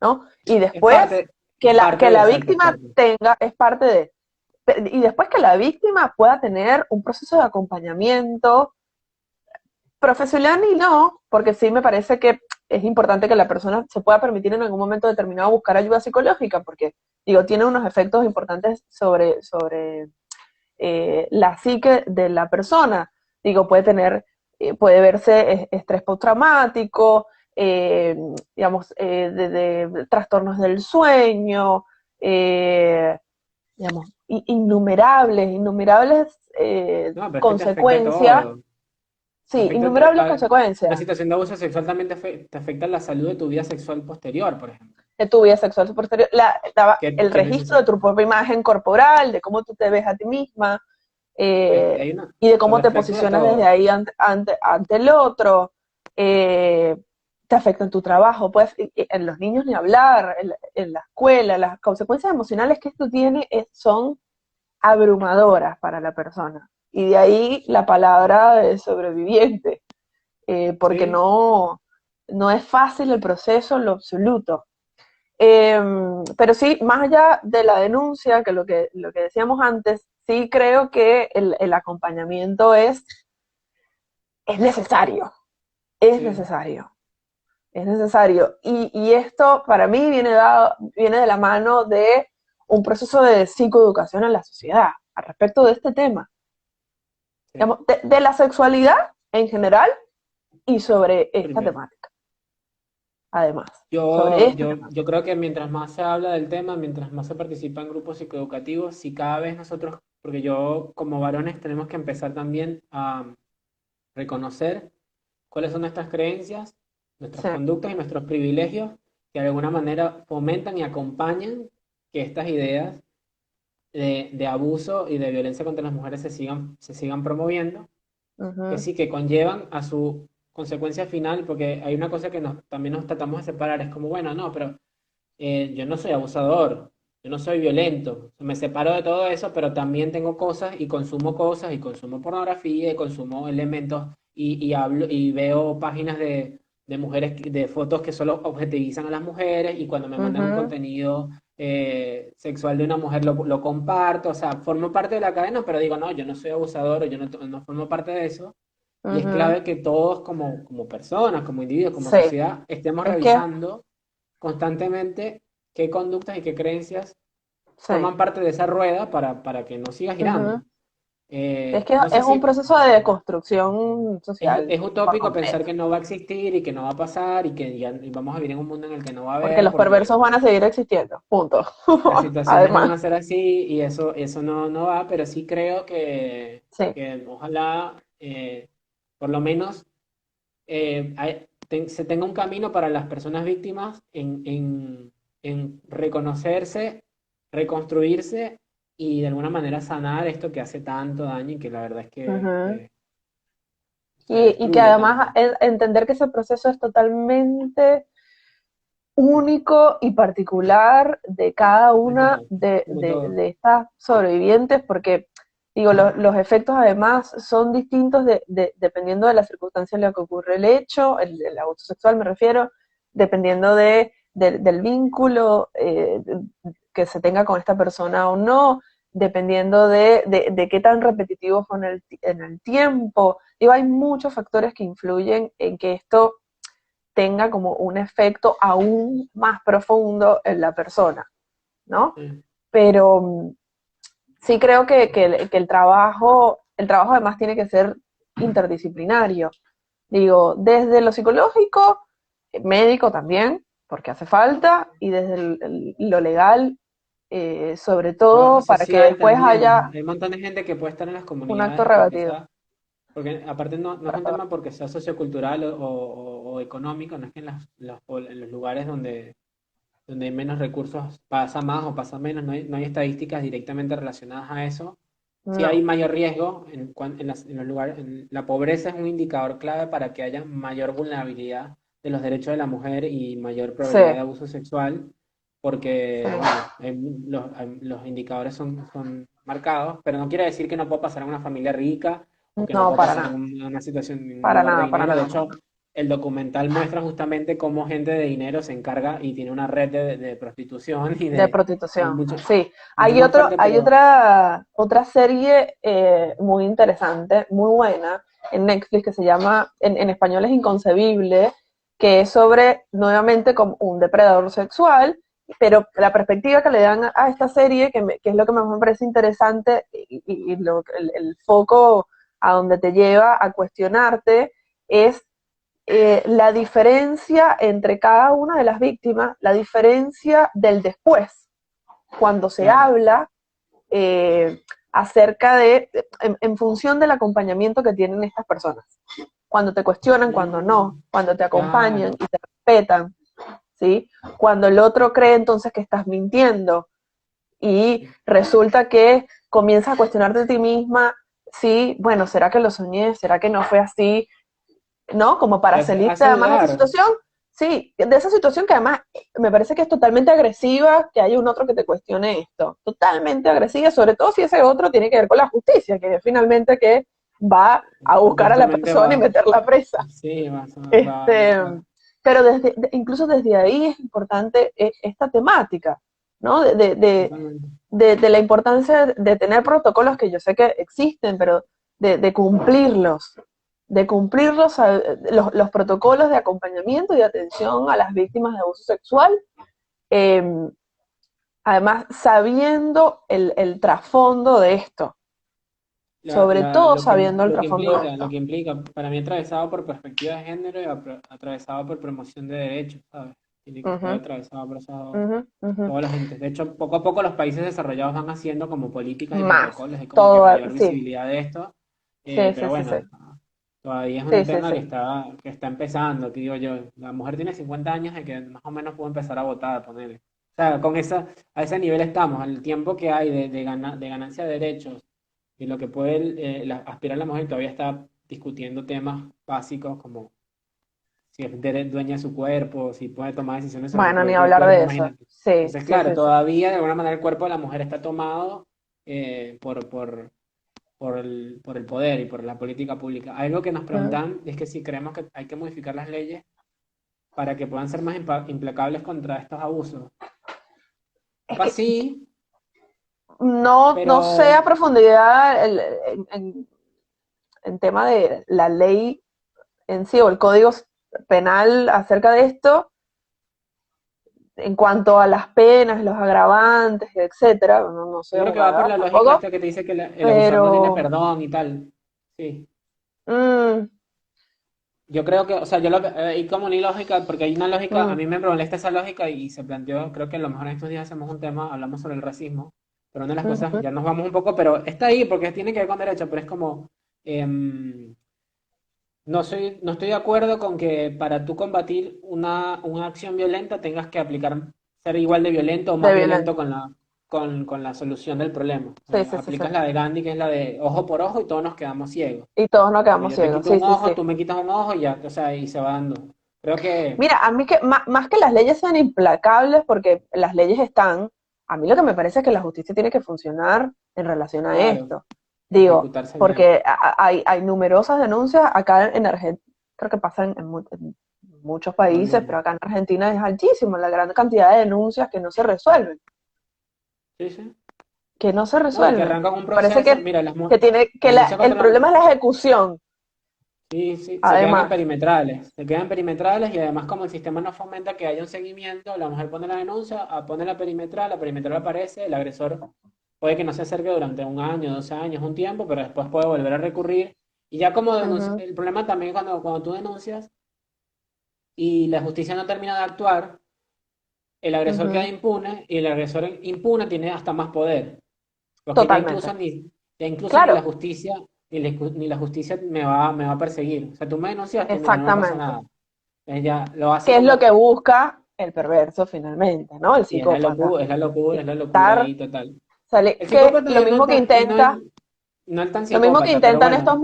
¿no? Y Es después parte, es parte que de, la exacto, es víctima parte. tenga, es parte de, y después que la víctima pueda tener un proceso de acompañamiento profesional y no, porque sí me parece que es importante que la persona se pueda permitir en algún momento determinado buscar ayuda psicológica, porque digo, tiene unos efectos importantes sobre la psique de la persona. Digo, puede tener, puede verse estrés postraumático, eh, digamos, de trastornos del sueño, digamos, innumerables No, pero es que te afecta consecuencias, todo. Te sí, afecta, innumerables consecuencias una situación de abuso sexual también te afecta la salud de tu vida sexual posterior, por ejemplo. de tu vida sexual posterior, el Que registro de tu propia imagen corporal, de cómo tú te ves a ti misma, hay una, y de te cómo te refleja posicionas desde todo. ahí ante el otro, eh, te afecta en tu trabajo, pues en los niños ni hablar, en la escuela, las consecuencias emocionales que esto tiene son abrumadoras para la persona. Y de ahí la palabra de sobreviviente, porque Sí, no es fácil el proceso en lo absoluto. Pero sí, más allá de la denuncia, que lo que decíamos antes, sí creo que el acompañamiento es necesario, es sí, necesario, es necesario. Y esto para mí viene de la mano de un proceso de psicoeducación en la sociedad al respecto de este tema, sí. digamos, de la sexualidad en general y sobre esta Primero. temática, además, sobre esta Yo temática. creo que mientras más se habla del tema, mientras más se participa en grupos psicoeducativos, si cada vez nosotros, porque yo como varones tenemos que empezar también a reconocer cuáles son nuestras creencias, nuestras Sí. conductas y nuestros privilegios que de alguna manera fomentan y acompañan que estas ideas de abuso y de violencia contra las mujeres se sigan promoviendo, que Ujú. sí, que conllevan a su consecuencia final, porque hay una cosa que también nos tratamos de separar, es como, bueno, no, pero yo no soy abusador, yo no soy violento, me separo de todo eso, pero también tengo cosas, y consumo pornografía, y consumo elementos, y hablo, y veo páginas de mujeres, de fotos que solo objetivizan a las mujeres, y cuando me mandan un Ujú. contenido sexual de una mujer lo comparto, o sea, formo parte de la cadena, pero digo, no, yo no soy abusador, o yo no formo parte de eso. Y es Ujú. clave que todos como personas, como individuos, como Sí, sociedad, estemos es que revisando constantemente qué conductas y qué creencias sí. forman parte de esa rueda para que no siga girando. Ujú. Es que No sé es un si proceso de construcción social es por utópico pensar completo, que no va a existir y que no va a pasar y que ya y vamos a vivir en un mundo en el que no va a porque haber, los porque perversos van a seguir existiendo, punto. las situaciones van Además, a ser así y eso no va, pero sí creo sí. que ojalá por lo menos se tenga un camino para las personas víctimas en reconocerse, reconstruirse y de alguna manera sanar esto que hace tanto daño y que la verdad es Ujú. que se Y que destruye además tanto, entender que ese proceso es totalmente único y particular de cada como una todo, de, como todo. de estas sobrevivientes, porque digo, los efectos además son distintos dependiendo de la circunstancia en la que ocurre el hecho, el abuso sexual me refiero, dependiendo del vínculo que se tenga con esta persona o no, dependiendo de qué tan repetitivo fue en el tiempo. Digo, hay muchos factores que influyen en que esto tenga como un efecto aún más profundo en la persona, ¿no? Sí. Pero sí creo que el trabajo además tiene que ser interdisciplinario. Digo, desde lo psicológico, médico también, porque hace falta, y desde lo legal, sobre Trabajo todo para que social después también. haya Hay un montón de gente que puede estar en las un acto comunidades porque rebatido. sea, porque aparte no es un tema porque sea sociocultural o económico, no es que en los lugares donde hay menos recursos pasa más o pasa menos, no hay estadísticas directamente relacionadas a eso. Sí hay No, mayor riesgo en los lugares, la pobreza es un indicador clave para que haya mayor vulnerabilidad de los derechos de la mujer y mayor sí, probabilidad de abuso sexual, sí. porque, bueno, los indicadores son marcados, pero no quiere decir que no pueda pasar en una familia rica o que no No, pueda pasar en una situación, en un para lugar de nada, para dinero. De nada, para hecho, nada. el documental muestra justamente cómo gente de dinero se encarga y tiene una red de prostitución y De hay prostitución, mucho, sí. mucho más fuerte, Hay pero otra serie muy interesante, muy buena, en Netflix que se llama, en español es Inconcebible, que es sobre, nuevamente, como un depredador sexual, pero la perspectiva que le dan a esta serie, que es lo que más me parece interesante, el foco a donde te lleva a cuestionarte, es la diferencia entre cada una de las víctimas, la diferencia del después, cuando se claro. habla acerca en función del acompañamiento que tienen estas personas. Cuando te cuestionan, cuando no, Mm, cuando te acompañan claro. y te respetan, ¿sí? Cuando el otro cree entonces que estás mintiendo y resulta que comienzas a cuestionarte de ti misma, sí, bueno, ¿será que lo soñé? ¿Será que no fue así? ¿No? Como Te para salirte hace además de esa dudar. situación, sí, de esa situación que además me parece que es totalmente agresiva, que haya un otro que te cuestione esto, totalmente agresiva, sobre todo si ese otro tiene que ver con la justicia, que es finalmente que va a buscar a la Supuestamente persona y meterla presa. sí, Este, pero incluso desde ahí es importante esta temática, ¿no? totalmente. De la importancia de tener protocolos que yo sé que existen, pero de cumplirlos, los protocolos de acompañamiento y de atención a las víctimas de abuso sexual, eh, además sabiendo el trasfondo de esto, sobre todo sabiendo el trasfondo de Lo esto. que implica, para mí atravesado por perspectiva de género y atravesado por promoción de derechos, ¿sabes? Tiene que Uh estar -huh, atravesado por uh -huh. todos los entes. De hecho, poco a poco los países desarrollados van haciendo como políticas y Más, protocolos, hay como que todo, mayor sí, visibilidad de esto, sí, pero sí, sí, sí, bueno, todavía es un sí, sí, tema sí. que está empezando, que digo yo, la mujer tiene 50 años de que más o menos puede empezar a votar, ponerle. O sea, a ese nivel estamos, el tiempo que hay de ganancia de derechos y lo que puede aspirar la mujer todavía está discutiendo temas básicos como si es dueña de su cuerpo, si puede tomar decisiones sobre Bueno, su ni propio hablar cuerpo, de eso. imagínate. Sí, Entonces, sí, claro, sí, sí. todavía de alguna manera el cuerpo de la mujer está tomado por el poder y por la política pública. Algo que nos Mm. preguntan es que si creemos que hay que modificar las leyes para que puedan ser más implacables contra estos abusos. Capaz sí, No, no sé a pero profundidad en tema de la ley en sí o el código penal acerca de esto. en cuanto a las penas, los agravantes, etcétera, no soy Yo creo que va por abogada la lógica tampoco, esta que te dice que el abusador no tiene pero perdón y tal. Sí. mm, Yo creo que, o sea, hay como una lógica, porque hay una lógica, a mm, mí me molesta esa lógica y se planteó, creo que a lo mejor en estos días hacemos un tema, hablamos sobre el racismo, pero una de las cosas, ujú, ya nos vamos un poco, pero está ahí porque tiene que ver con derecho, pero es como, em, no estoy de acuerdo con que para tú combatir una acción violenta tengas que aplicar, ser igual de violento o de más violento violencia. con la solución del problema. Sí, sí, sí, sí. Aplicas la de Gandhi, que es la de ojo por ojo y todos nos quedamos ciegos. Y todos nos Porque quedamos yo te ciegos, quito sí, un sí, ojo, sí. tú me quitas un ojo y ya, o sea, y se va dando. Creo que, Mira, a mí que más, que las leyes sean implacables, porque las leyes están, a mí lo que me parece es que la justicia tiene que funcionar en relación a claro, esto. Digo, ejecutarse bien. porque hay numerosas denuncias acá en Argentina, creo que pasan en muchos países, pero También. acá en Argentina es altísimo la gran cantidad de denuncias Sí, sí. que no se No, y que resuelven. arrancan un Me parece proceso. Mira, que tiene, la que denuncia el contra problema es la ejecución, sí, sí, se quedan en además. perimetrales. Se quedan perimetrales y además como el sistema no fomenta que haya un seguimiento, la mujer pone la denuncia, pone la perimetral aparece, el agresor puede que no se acerque durante un año, 2 años, un tiempo, pero después puede volver a recurrir. Y ya como denuncia, Ujú, el problema también es cuando tú denuncias y la justicia no termina de actuar, el agresor queda ujú, impune y el agresor impune tiene hasta más poder. Porque totalmente. ya incluso ni la Claro, justicia, ni la justicia me va a perseguir. O sea, tú me denunciaste, mira, no me pasa exactamente. nada. Ella lo hace ¿Qué es lo como, que busca el perverso finalmente, ¿no? El y es la psicópata. locura, es la locura Quitar, ahí total. sale, El que psicópata lo ya no es mismo que tan, intenta, no es tan lo mismo que psicópata, pero intentan bueno,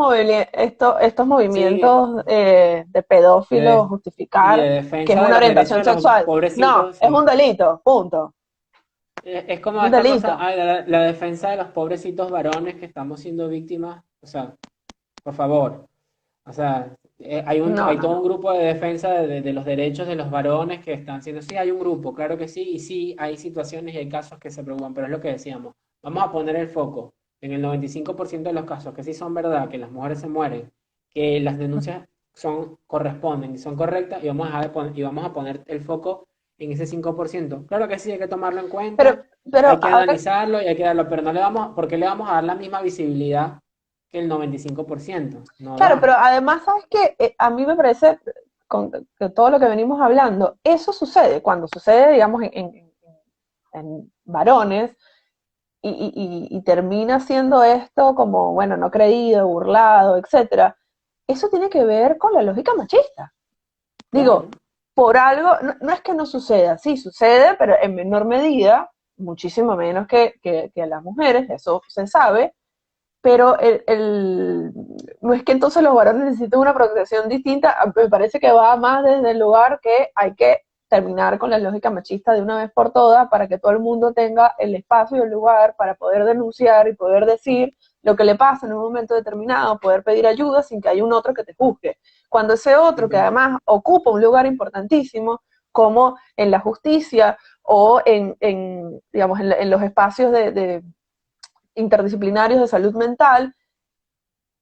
estos sí, movimientos de de, pedófilos y de justificar que es defensa de una los derechos orientación de los sexual. No, pobrecitos, es un sí. delito, punto. Es Es como un esta cosa, delito. ay, la defensa de los pobrecitos varones que estamos siendo víctimas, o sea, por favor. O sea, No, hay no, todo un no. grupo de defensa de los derechos de los varones que están siendo, sí, hay un grupo, claro que sí, y sí, hay situaciones y hay casos que se preocupan, pero es lo que decíamos, vamos a poner el foco en el 95% de los casos que sí son verdad, que las mujeres se mueren, que las denuncias corresponden y son correctas, y vamos a y vamos a poner el foco en ese 5%. Claro que sí, hay que tomarlo en Pero, cuenta, pero hay que ahora, analizarlo y hay que darlo, pero no le vamos, ¿por qué le vamos a dar la misma visibilidad que el 95%? No claro, pero da. además, ¿sabes qué? A mí me parece, con que todo lo que venimos hablando, eso sucede cuando sucede, digamos, en varones y termina siendo esto como, bueno, no creído, burlado, etcétera. Eso tiene que ver con la lógica machista. Digo, Claro. por algo, no es que no suceda, sí sucede, pero en menor medida, muchísimo menos que a las mujeres, eso se sabe, pero no es que entonces los varones necesiten una protección distinta, me parece que va más desde el lugar que hay que terminar con la lógica machista de una vez por todas para que todo el mundo tenga el espacio y el lugar para poder denunciar y poder decir lo que le pasa en un momento determinado, poder pedir ayuda sin que haya un otro que te juzgue. Cuando ese otro, que Ujú. además ocupa un lugar importantísimo, como en la justicia o digamos, en los espacios de interdisciplinarios de salud mental,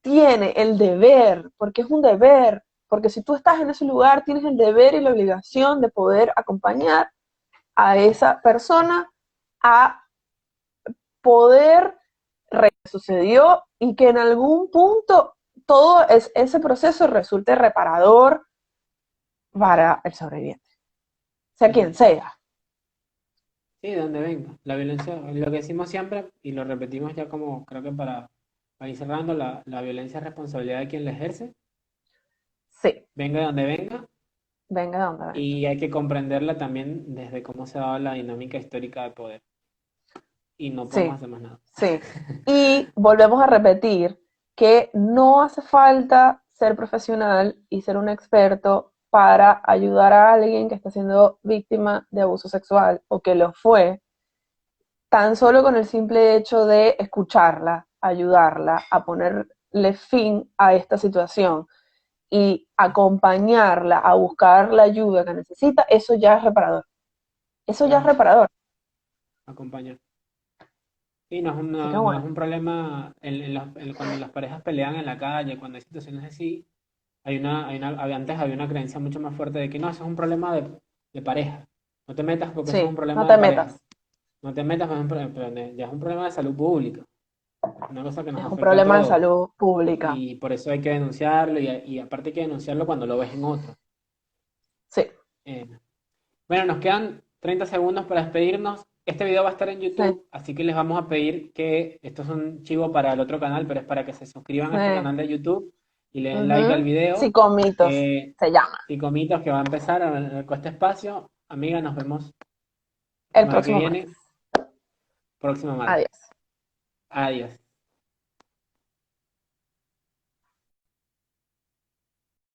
tiene el deber, porque es un deber, porque si tú estás en ese lugar, tienes el deber y la obligación de poder acompañar a esa persona a poder sucedió y que en algún punto ese proceso resulte reparador para el sobreviviente, sea quien Ujú. sea. Sí, de donde venga. La violencia, lo que decimos siempre, y lo repetimos ya como creo que para ir cerrando, la violencia es responsabilidad de quien la ejerce, Sí, venga de donde venga, venga de donde venga. y hay que comprenderla también desde cómo se ha dado la dinámica histórica de poder. Y no podemos Sí, hacer más nada. sí. Y volvemos a repetir que no hace falta ser profesional y ser un experto para ayudar a alguien que está siendo víctima de abuso sexual o que lo fue, tan solo con el simple hecho de escucharla, ayudarla a ponerle fin a esta situación y acompañarla a buscar la ayuda que necesita, eso ya es reparador. Eso ya es Claro, reparador. acompañar. Sí, Así que no es bueno, un problema cuando las parejas pelean en la calle, cuando hay situaciones así, antes había una creencia mucho más fuerte de que no, eso es un problema de pareja. No te metas porque eso es Sí, un no problema de te metas. parejas. No te metas, por ejemplo, ya es un problema de salud pública. Una cosa que nos Es un afecta a problema de todos. salud pública. Y por eso hay que denunciarlo y aparte hay que denunciarlo cuando lo ves en otro. Sí, Eh, bueno, nos quedan 30 segundos para despedirnos. Este video va a estar en sí, YouTube, así que les vamos a pedir que, esto es un chivo para el otro canal, pero es para que se suscriban a este sí. canal de YouTube y le den like al Ujú. video. Psicomitos se llama. Psicomitos que va a empezar con este espacio. Amiga, nos vemos la El semana que próximo viene, martes. próximo martes. Adiós. Adiós.